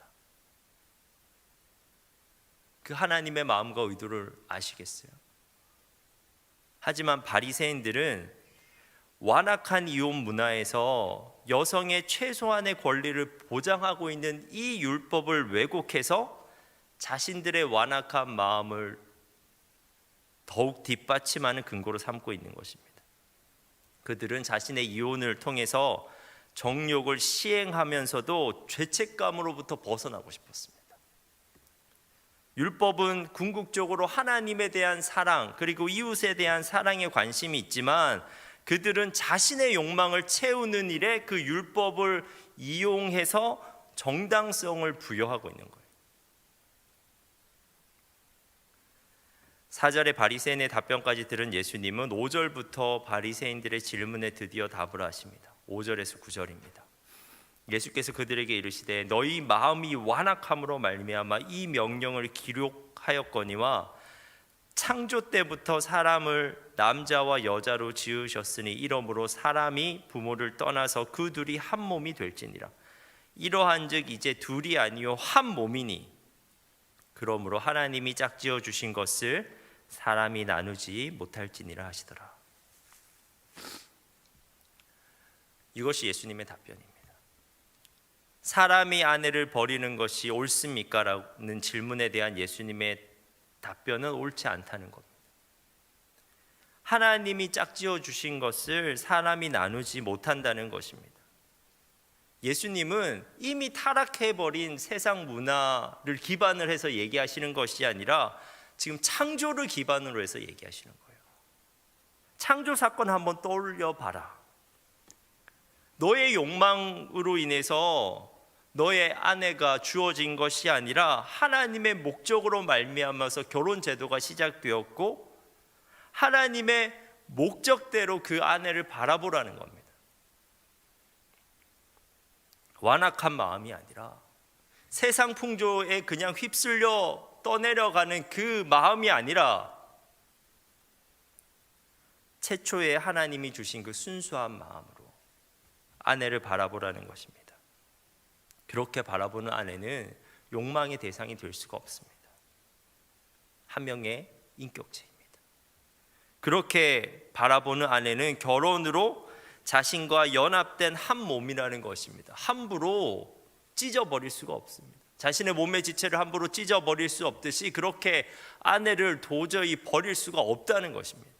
그 하나님의 마음과 의도를 아시겠어요? 하지만 바리새인들은 완악한 이혼 문화에서 여성의 최소한의 권리를 보장하고 있는 이 율법을 왜곡해서 자신들의 완악한 마음을 더욱 뒷받침하는 근거로 삼고 있는 것입니다. 그들은 자신의 이혼을 통해서 정욕을 시행하면서도 죄책감으로부터 벗어나고 싶었습니다. 율법은 궁극적으로 하나님에 대한 사랑 그리고 이웃에 대한 사랑에 관심이 있지만 그들은 자신의 욕망을 채우는 일에 그 율법을 이용해서 정당성을 부여하고 있는 거예요. 4절의 바리새인의 답변까지 들은 예수님은 5절부터 바리새인들의 질문에 드디어 답을 하십니다. 5절에서 9절입니다. 예수께서 그들에게 이르시되 너희 마음이 완악함으로 말미암아 이 명령을 기록하였거니와 창조 때부터 사람을 남자와 여자로 지으셨으니 이러므로 사람이 부모를 떠나서 그 둘이 한 몸이 될지니라. 이러한즉 이제 둘이 아니요 한 몸이니 그러므로 하나님이 짝지어 주신 것을 사람이 나누지 못할지니라 하시더라. 이것이 예수님의 답변입니다. 사람이 아내를 버리는 것이 옳습니까? 라는 질문에 대한 예수님의 답변은 옳지 않다는 겁니다. 하나님이 짝지어 주신 것을 사람이 나누지 못한다는 것입니다. 예수님은 이미 타락해버린 세상 문화를 기반을 해서 얘기하시는 것이 아니라 지금 창조를 기반으로 해서 얘기하시는 거예요. 창조 사건 한번 떠올려 봐라. 너의 욕망으로 인해서 너의 아내가 주어진 것이 아니라 하나님의 목적으로 말미암아서 결혼 제도가 시작되었고 하나님의 목적대로 그 아내를 바라보라는 겁니다. 완악한 마음이 아니라 세상 풍조에 그냥 휩쓸려 떠내려가는 그 마음이 아니라 최초에 하나님이 주신 그 순수한 마음으로 아내를 바라보라는 것입니다. 그렇게 바라보는 아내는 욕망의 대상이 될 수가 없습니다. 한 명의 인격체입니다. 그렇게 바라보는 아내는 결혼으로 자신과 연합된 한 몸이라는 것입니다. 함부로 찢어버릴 수가 없습니다. 자신의 몸의 지체를 함부로 찢어버릴 수 없듯이 그렇게 아내를 도저히 버릴 수가 없다는 것입니다.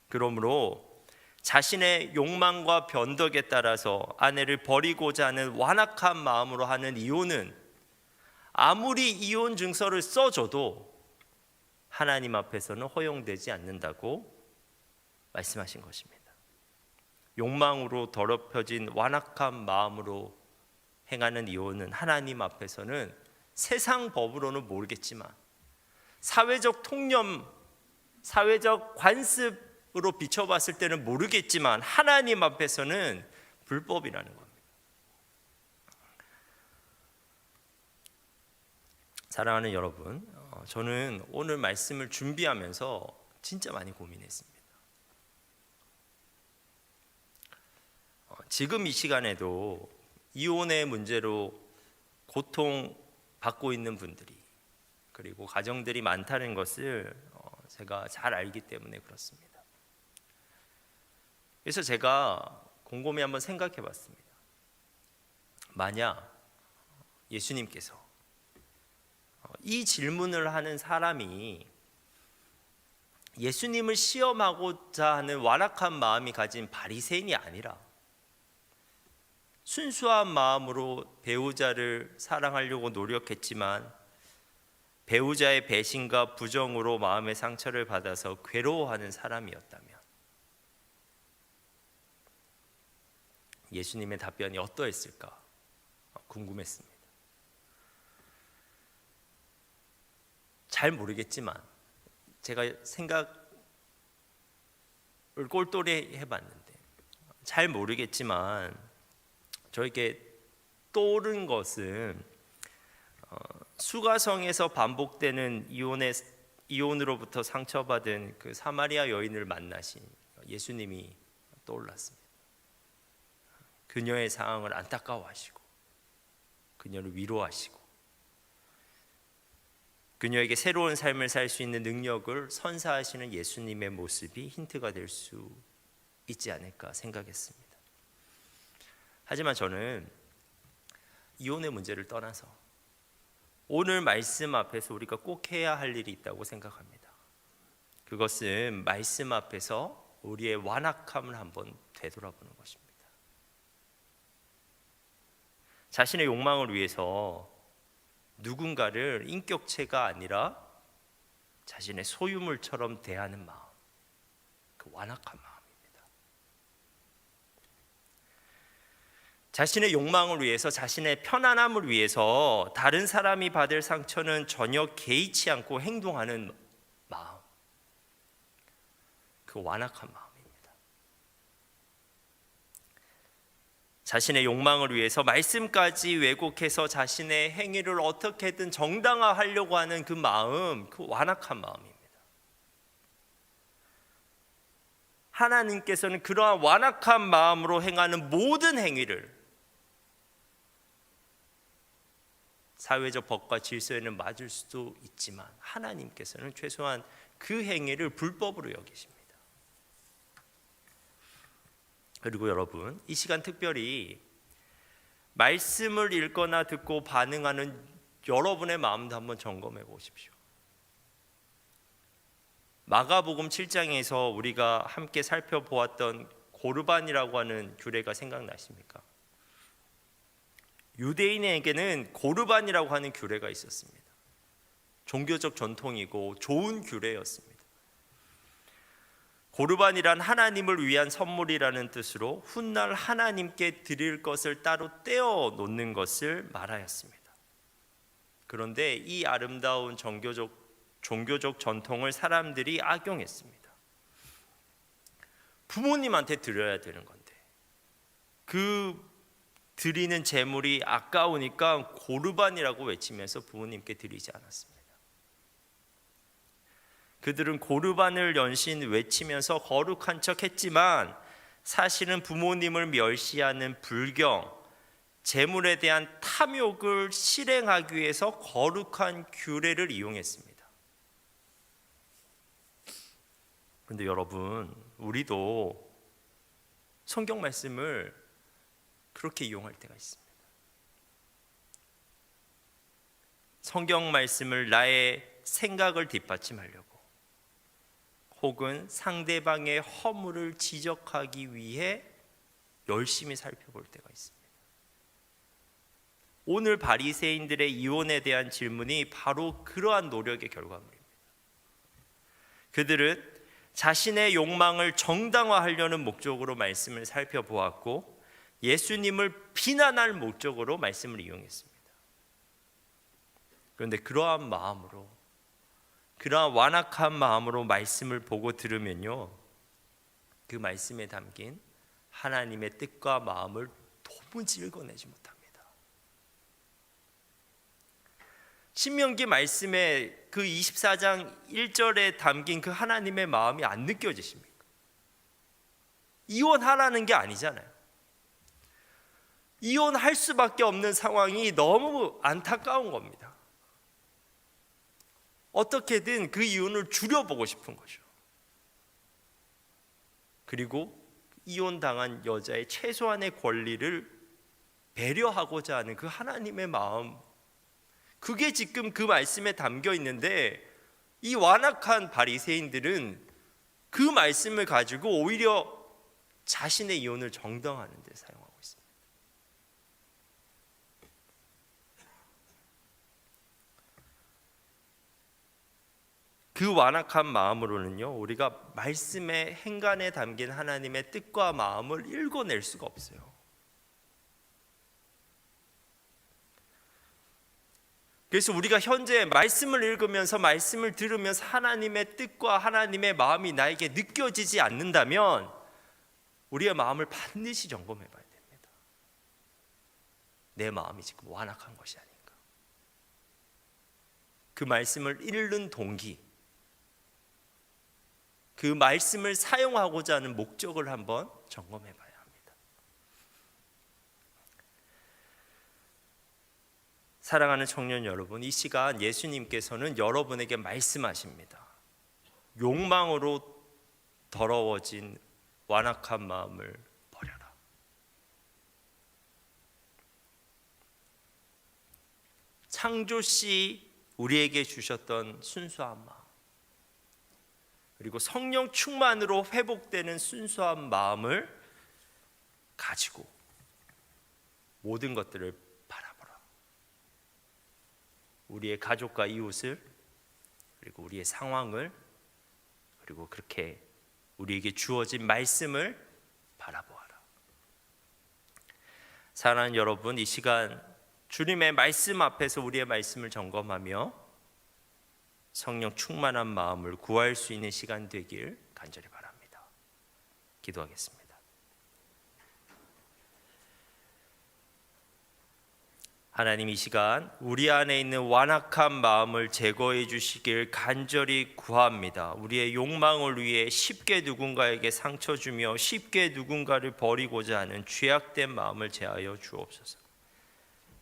그러므로 자신의 욕망과 변덕에 따라서 아내를 버리고자 하는 완악한 마음으로 하는 이혼은 아무리 이혼 증서를 써줘도 하나님 앞에서는 허용되지 않는다고 말씀하신 것입니다. 욕망으로 더럽혀진 완악한 마음으로 행하는 이혼은 하나님 앞에서는 세상 법으로는 모르겠지만 사회적 통념, 사회적 관습으로 비춰봤을 때는 모르겠지만 하나님 앞에서는 불법이라는 겁니다. 사랑하는 여러분, 저는 오늘 말씀을 준비하면서 진짜 많이 고민했습니다. 지금 이 시간에도 이혼의 문제로 고통받고 있는 분들이 그리고 가정들이 많다는 것을 제가 잘 알기 때문에 그렇습니다. 그래서 제가 곰곰이 한번 생각해 봤습니다. 만약 예수님께서 이 질문을 하는 사람이 예수님을 시험하고자 하는 완악한 마음이 가진 바리새인이 아니라 순수한 마음으로 배우자를 사랑하려고 노력했지만 배우자의 배신과 부정으로 마음의 상처를 받아서 괴로워하는 사람이었다면 예수님의 답변이 어떠했을까 궁금했습니다. 잘 모르겠지만 제가 생각을 꼴똘히 해봤는데 잘 모르겠지만 저에게 떠오른 것은 수가성에서 반복되는 이혼으로부터 상처받은 그 사마리아 여인을 만나신 예수님이 떠올랐습니다. 그녀의 상황을 안타까워하시고 그녀를 위로하시고 그녀에게 새로운 삶을 살 수 있는 능력을 선사하시는 예수님의 모습이 힌트가 될 수 있지 않을까 생각했습니다. 하지만 저는 이혼의 문제를 떠나서 오늘 말씀 앞에서 우리가 꼭 해야 할 일이 있다고 생각합니다. 그것은 말씀 앞에서 우리의 완악함을 한번 되돌아보는 것입니다. 자신의 욕망을 위해서 누군가를 인격체가 아니라 자신의 소유물처럼 대하는 마음, 그 완악한 마음입니다. 자신의 욕망을 위해서, 자신의 편안함을 위해서 다른 사람이 받을 상처는 전혀 개의치 않고 행동하는 마음, 그 완악한 마음입니다. 자신의 욕망을 위해서 말씀까지 왜곡해서 자신의 행위를 어떻게든 정당화하려고 하는 그 마음, 그 완악한 마음입니다. 하나님께서는 그러한 완악한 마음으로 행하는 모든 행위를 사회적 법과 질서에는 맞을 수도 있지만 하나님께서는 최소한 그 행위를 불법으로 여기십니다. 그리고 여러분, 이 시간 특별히 말씀을 읽거나 듣고 반응하는 여러분의 마음도 한번 점검해 보십시오. 마가복음 7장에서 우리가 함께 살펴보았던 고르반이라고 하는 규례가 생각나십니까? 유대인에게는 고르반이라고 하는 규례가 있었습니다. 종교적 전통이고 좋은 규례였습니다. 고르반이란 하나님을 위한 선물이라는 뜻으로 훗날 하나님께 드릴 것을 따로 떼어 놓는 것을 말하였습니다. 그런데 이 아름다운 종교적 전통을 사람들이 악용했습니다. 부모님한테 드려야 되는 건데 그 드리는 제물이 아까우니까 고르반이라고 외치면서 부모님께 드리지 않았습니다. 그들은 고르반을 연신 외치면서 거룩한 척 했지만 사실은 부모님을 멸시하는 불경, 제물에 대한 탐욕을 실행하기 위해서 거룩한 규례를 이용했습니다. 그런데 여러분, 우리도 성경 말씀을 그렇게 이용할 때가 있습니다. 성경 말씀을 나의 생각을 뒷받침하려고 혹은 상대방의 허물을 지적하기 위해 열심히 살펴볼 때가 있습니다. 오늘 바리새인들의 이혼에 대한 질문이 바로 그러한 노력의 결과물입니다. 그들은 자신의 욕망을 정당화하려는 목적으로 말씀을 살펴보았고 예수님을 비난할 목적으로 말씀을 이용했습니다. 그런데 그러한 마음으로, 그러한 완악한 마음으로 말씀을 보고 들으면요, 그 말씀에 담긴 하나님의 뜻과 마음을 도무지 읽어내지 못합니다. 신명기 말씀에 그 24장 1절에 담긴 그 하나님의 마음이 안 느껴지십니까? 이혼하라는 게 아니잖아요. 이혼할 수밖에 없는 상황이 너무 안타까운 겁니다. 어떻게든 그 이혼을 줄여보고 싶은 거죠. 그리고 이혼당한 여자의 최소한의 권리를 배려하고자 하는 그 하나님의 마음, 그게 지금 그 말씀에 담겨 있는데 이 완악한 바리새인들은 그 말씀을 가지고 오히려 자신의 이혼을 정당화하는 데 사용하고 있습니다. 그 완악한 마음으로는요, 우리가 말씀의 행간에 담긴 하나님의 뜻과 마음을 읽어낼 수가 없어요. 그래서 우리가 현재 말씀을 읽으면서 말씀을 들으면서 하나님의 뜻과 하나님의 마음이 나에게 느껴지지 않는다면 우리의 마음을 반드시 점검해 봐야 됩니다. 내 마음이 지금 완악한 것이 아닌가. 그 말씀을 읽는 동기, 그 말씀을 사용하고자 하는 목적을 한번 점검해 봐야 합니다. 사랑하는 청년 여러분, 이 시간 예수님께서는 여러분에게 말씀하십니다. 욕망으로 더러워진 완악한 마음을 버려라. 창조시 우리에게 주셨던 순수한 마음, 그리고 성령 충만으로 회복되는 순수한 마음을 가지고 모든 것들을 바라보라. 우리의 가족과 이웃을, 그리고 우리의 상황을, 그리고 그렇게 우리에게 주어진 말씀을 바라보아라. 사랑하는 여러분, 이 시간 주님의 말씀 앞에서 우리의 말씀을 점검하며 성령 충만한 마음을 구할 수 있는 시간 되길 간절히 바랍니다. 기도하겠습니다. 하나님, 이 시간 우리 안에 있는 완악한 마음을 제거해 주시길 간절히 구합니다. 우리의 욕망을 위해 쉽게 누군가에게 상처 주며 쉽게 누군가를 버리고자 하는 죄악된 마음을 제하여 주옵소서.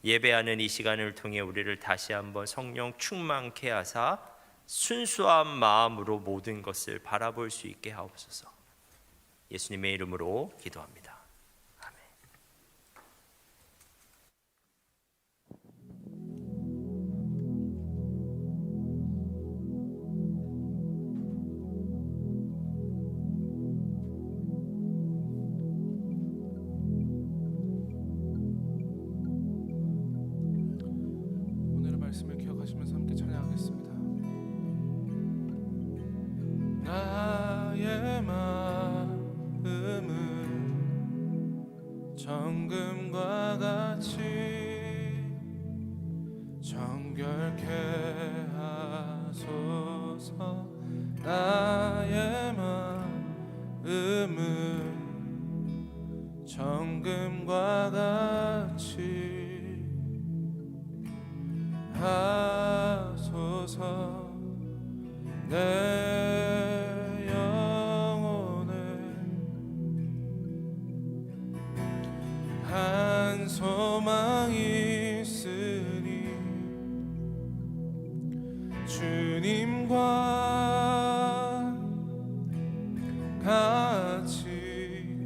예배하는 이 시간을 통해 우리를 다시 한번 성령 충만케 하사 순수한 마음으로 모든 것을 바라볼 수 있게 하옵소서. 예수님의 이름으로 기도합니다. 아멘. 오늘의 말씀을 기억하시면서 함께 찬양하겠습니다. 나의 마음은 정금과 같이 정결케 하소서. 나의 마음은 정금과 같이 하소서. 내 영혼에 한 소망이 있으니 주님과 같이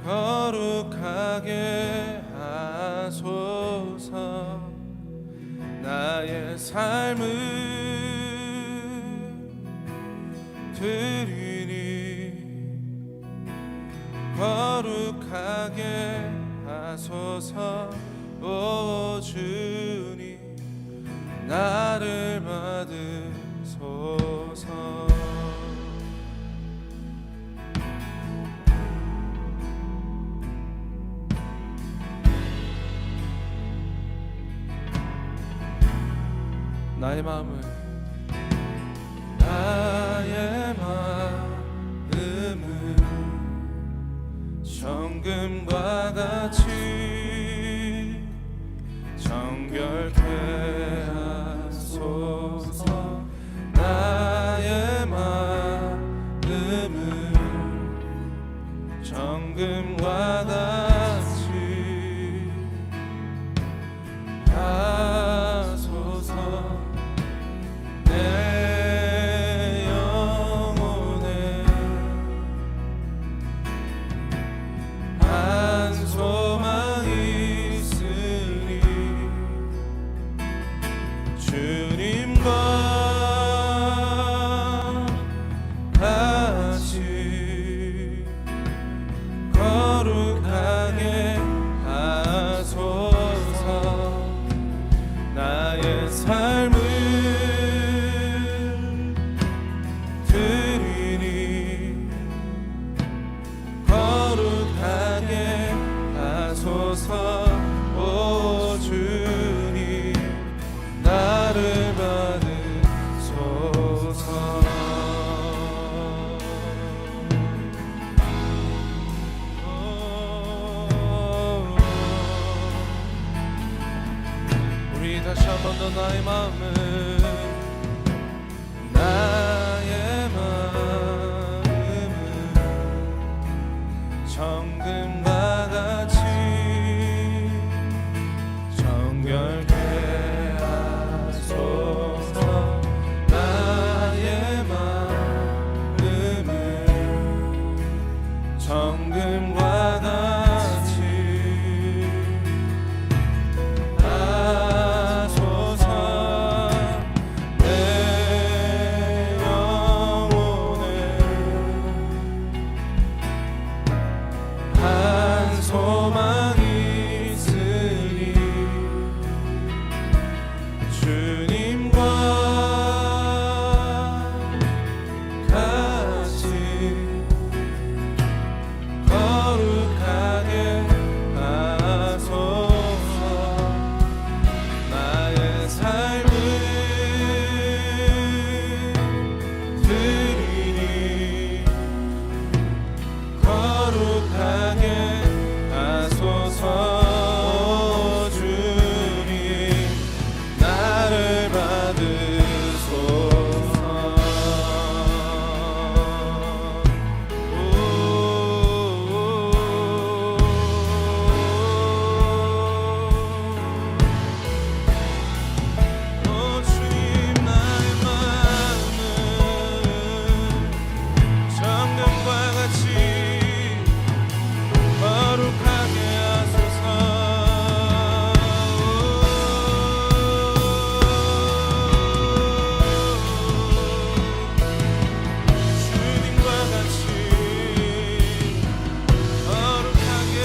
거룩하게 하소서. 나의 삶을 드리니 거룩하게 하소서. 오 주님, 나를 받으소서. 나의 마음을 정금과 같이 정결케 하소서. 나의 마음은 정금과 같이 하소서. 오늘도 나의 마음은 정금과 같이 정결케 하소서. 나의 마음은 정금과 같이 하소서. 내 영혼을 한 소망이 있으니 주님과 같이 거룩하게 하소서. 나의 삶을 드리니 거룩하게 하소서. 주님 나를 받으소서. 주님 나의 마음은 정금과 같이 거룩하게 하소서. 주님과 같이 거룩하게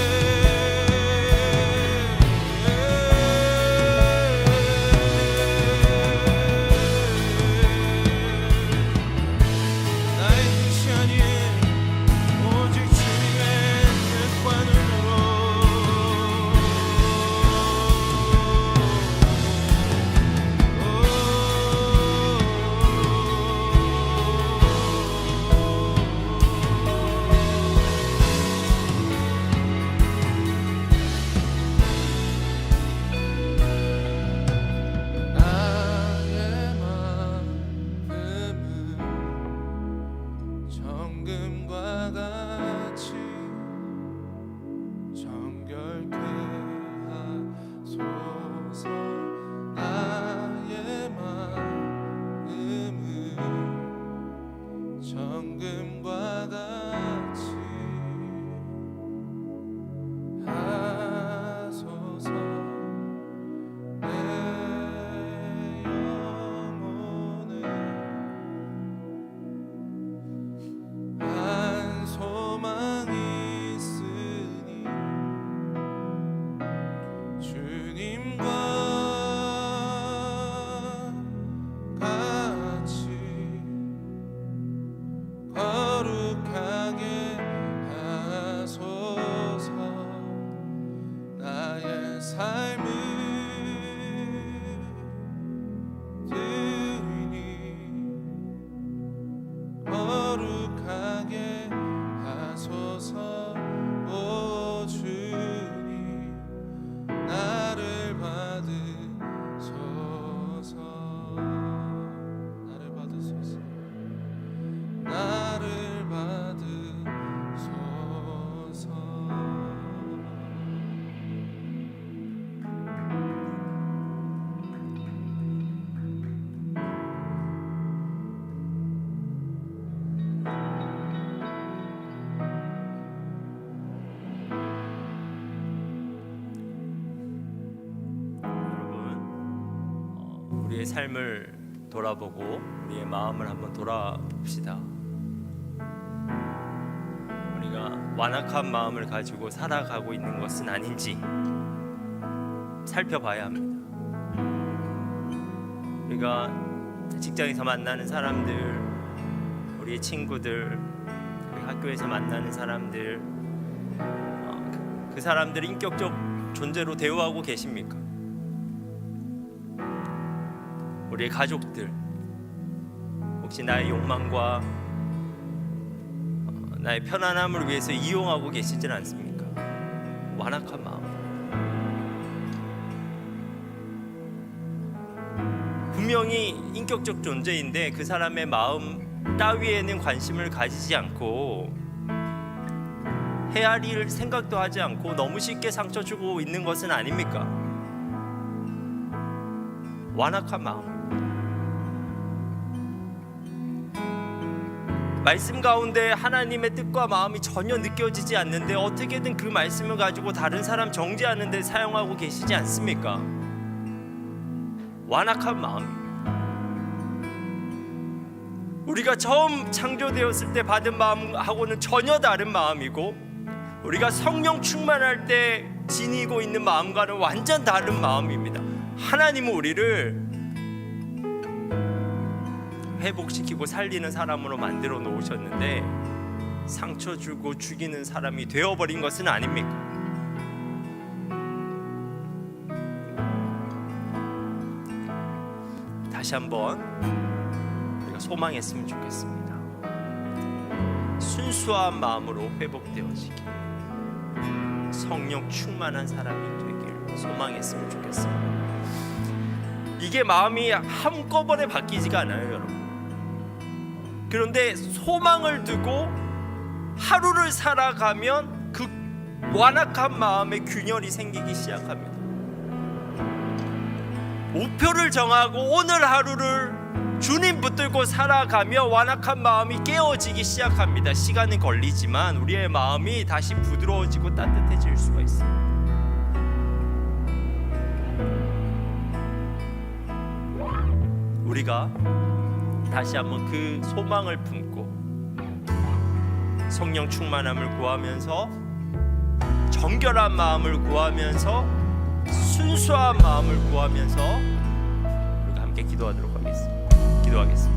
나의 뜻이 아닌 오직 주님의 뜻과 눈으로 나의 마음은 정금과 같이 정결케 하소서. 나의 마음은 정금과 같이 하소서. 내 영혼을 한 소망이 있으니 주님과 같이 거룩하게 하소서. 나의 삶을 드리니 거룩하게 하소서. 오 주님 나를 받으소서. 나를 받으소서. 나를 받으소서. 여러분, 우리의 삶을 돌아보고 우리의 마음을 한번 돌아봅시다. 우리가 완악한 마음을 가지고 살아가고 있는 것은 아닌지 살펴봐야 합니다. 우리가 직장에서 만나는 사람들, 우리의 친구들, 우리 학교에서 만나는 사람들, 그 사람들을 인격적 존재로 대우하고 계십니까? 우리의 가족들, 혹시 나의 욕망과 나의 편안함을 위해서 이용하고 계시진 않습니까? 완악한 마음. 분명히 인격적 존재인데 그 사람의 마음 따위에는 관심을 가지지 않고 헤아릴 생각도 하지 않고 너무 쉽게 상처 주고 있는 것은 아닙니까? 완악한 마음. 말씀 가운데 하나님의 뜻과 마음이 전혀 느껴지지 않는데 어떻게든 그 말씀을 가지고 다른 사람 정죄하는 데 사용하고 계시지 않습니까? 완악한 마음입니다. 우리가 처음 창조되었을 때 받은 마음하고는 전혀 다른 마음이고 우리가 성령 충만할 때 지니고 있는 마음과는 완전 다른 마음입니다. 하나님은 우리를 회복시키고 살리는 사람으로 만들어 놓으셨는데 상처 주고 죽이는 사람이 되어버린 것은 아닙니까? 다시 한번 우리가 소망했으면 좋겠습니다. 순수한 마음으로 회복되어지기, 성령 충만한 사람이 되길 소망했으면 좋겠습니다. 이게 마음이 한꺼번에 바뀌지가 않아요, 여러분. 그런데 소망을 두고 하루를 살아가면 그 완악한 마음에 균열이 생기기 시작합니다. 목표를 정하고 오늘 하루를 주님 붙들고 살아가며 완악한 마음이 깨어지기 시작합니다. 시간은 걸리지만 우리의 마음이 다시 부드러워지고 따뜻해질 수가 있습니다. 우리가 다시 한번 그 소망을 품고 성령 충만함을 구하면서 정결한 마음을 구하면서 순수한 마음을 구하면서 우리가 함께 기도하도록 하겠습니다. 기도하겠습니다.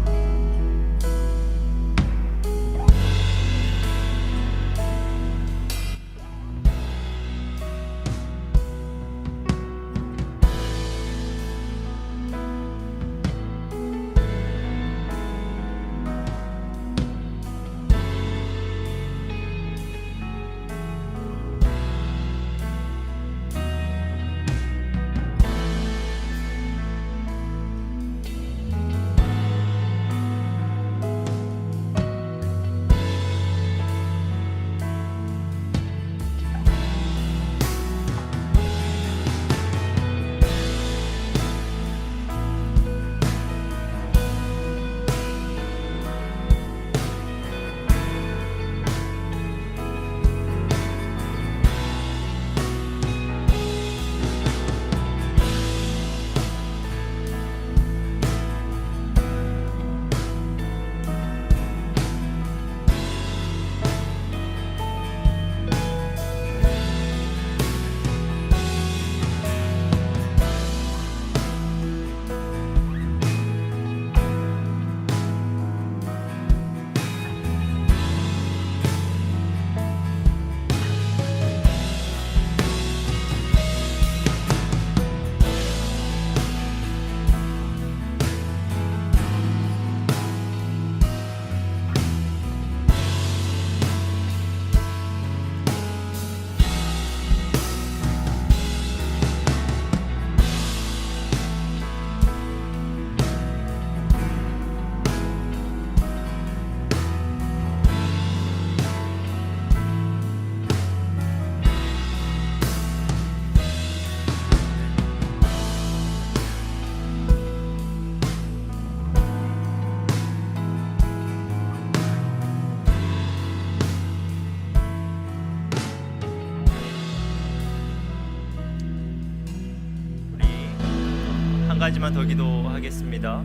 한 가지만 더 기도하겠습니다.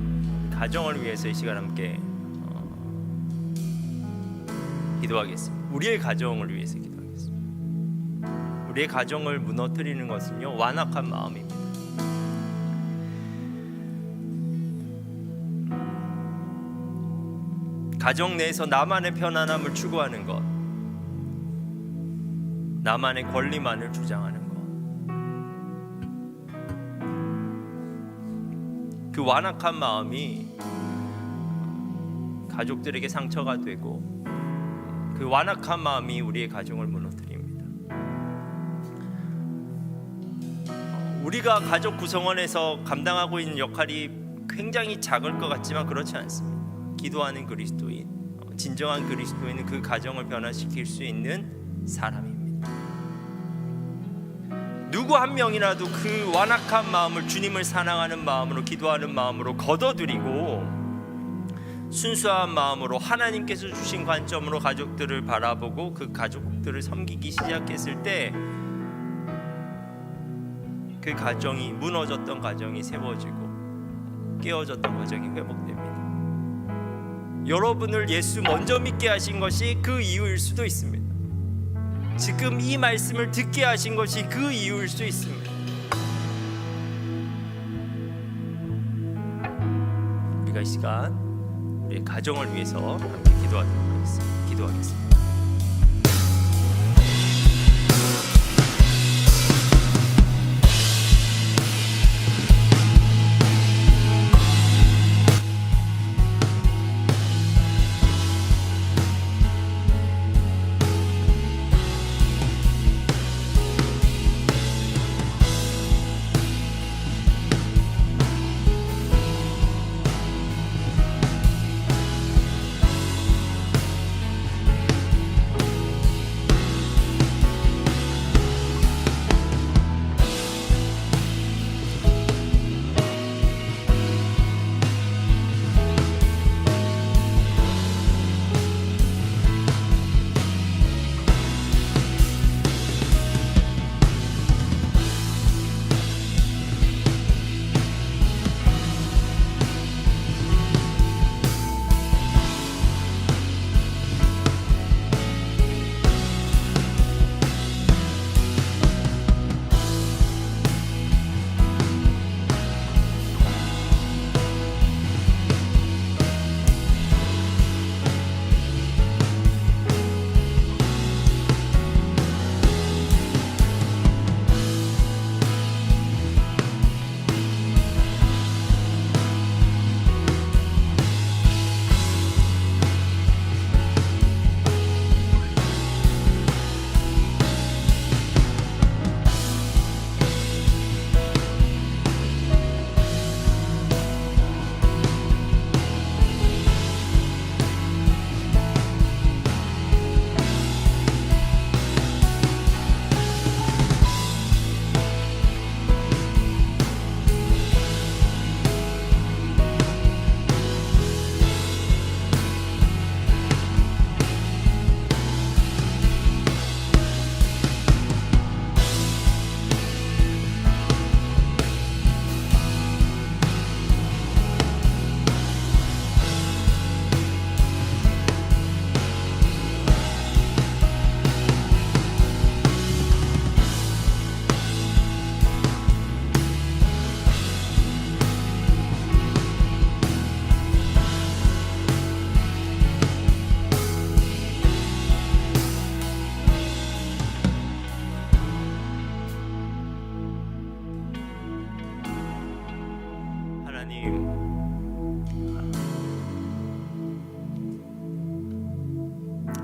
가정을 위해서 이 시간 함께 기도하겠습니다. 우리의 가정을 위해서 기도하겠습니다. 우리의 가정을 무너뜨리는 것은요, 완악한 마음입니다. 가정 내에서 나만의 편안함을 추구하는 것, 나만의 권리만을 주장하는 것, 그 완악한 마음이 가족들에게 상처가 되고 그 완악한 마음이 우리의 가정을 무너뜨립니다. 우리가 가족 구성원에서 감당하고 있는 역할이 굉장히 작을 것 같지만 그렇지 않습니다. 기도하는 그리스도인, 진정한 그리스도인은 그 가정을 변화시킬 수 있는 사람입니다. 누구 한 명이라도 그 완악한 마음을 주님을 사랑하는 마음으로, 기도하는 마음으로 걷어들이고 순수한 마음으로 하나님께서 주신 관점으로 가족들을 바라보고 그 가족들을 섬기기 시작했을 때 그 가정이, 무너졌던 가정이 세워지고 깨어졌던 가정이 회복됩니다. 여러분을 예수 먼저 믿게 하신 것이 그 이유일 수도 있습니다. 지금 이 말씀을 듣게 하신 것이 그 이유일 수 있습니다. 우리가 이 시간 우리의 가정을 위해서 함께 기도하겠습니다.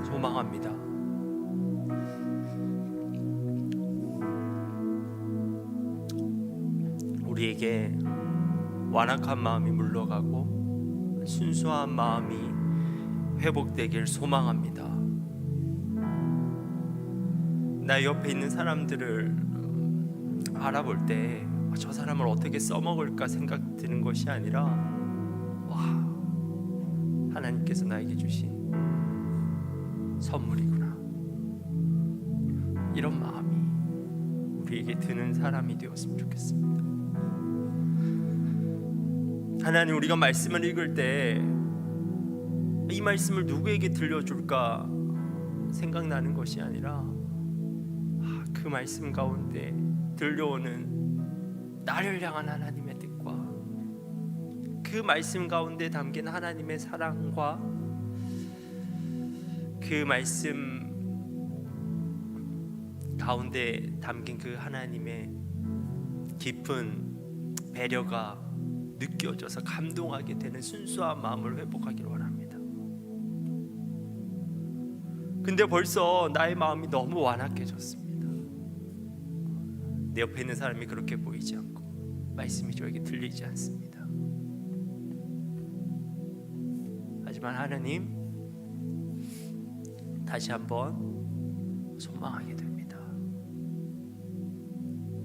소망합니다. 우리에게 완악한 마음이 물러가고 순수한 마음이 회복되길 소망합니다. 나 옆에 있는 사람들을 바라볼 때 저 사람을 어떻게 써먹을까 생각 드는 것이 아니라 와, 하나님께서 나에게 주신 선물이구나, 이런 마음이 우리에게 드는 사람이 되었으면 좋겠습니다. 하나님, 우리가 말씀을 읽을 때 이 말씀을 누구에게 들려줄까 생각나는 것이 아니라 그 말씀 가운데 들려오는 나를 향한 하나님의 뜻과 그 말씀 가운데 담긴 하나님의 사랑과 그 말씀 가운데 담긴 그 하나님의 깊은 배려가 느껴져서 감동하게 되는 순수한 마음을 회복하기를 원합니다. 근데 벌써 나의 마음이 너무 완악해졌습니다. 내 옆에 있는 사람이 그렇게 보이지 않고 말씀이 저에게 들리지 않습니다. 하지만 하나님, 다시 한번 소망하게 됩니다.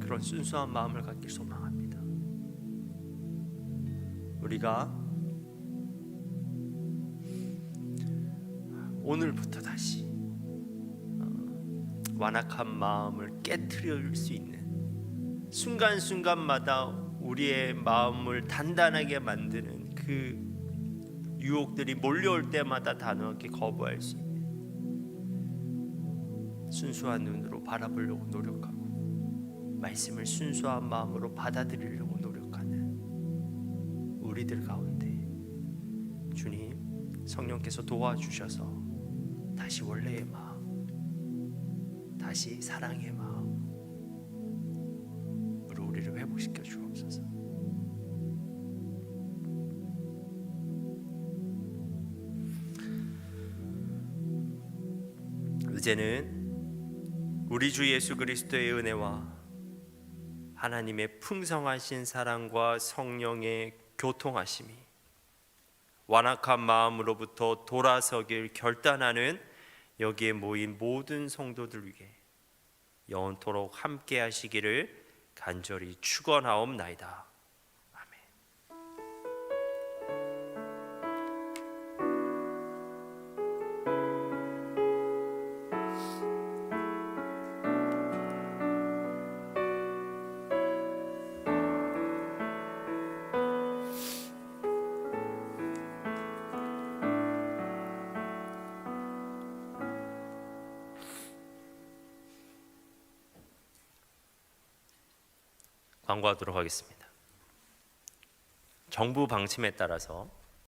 그런 순수한 마음을 갖길 소망합니다. 우리가 오늘부터 다시 완악한 마음을 깨트릴 수 있는 순간순간마다 우리의 마음을 단단하게 만드는 그 유혹들이 몰려올 때마다 단호하게 거부할 수 있는 순수한 눈으로 바라보려고 노력하고 말씀을 순수한 마음으로 받아들이려고 노력하는 우리들 가운데 주님 성령께서 도와주셔서 다시 원래의 마음, 다시 사랑의 마음으로 우리를 회복시켜 주옵소서. 이제는 우리 주 예수 그리스도의 은혜와 하나님의 풍성하신 사랑과 성령의 교통하심이 완악한 마음으로부터 돌아서길 결단하는 여기에 모인 모든 성도들 위해 영원토록 함께 하시기를 간절히 축원하옵나이다. 아멘. 광고하도록 하겠습니다. 정부 방침에 따라서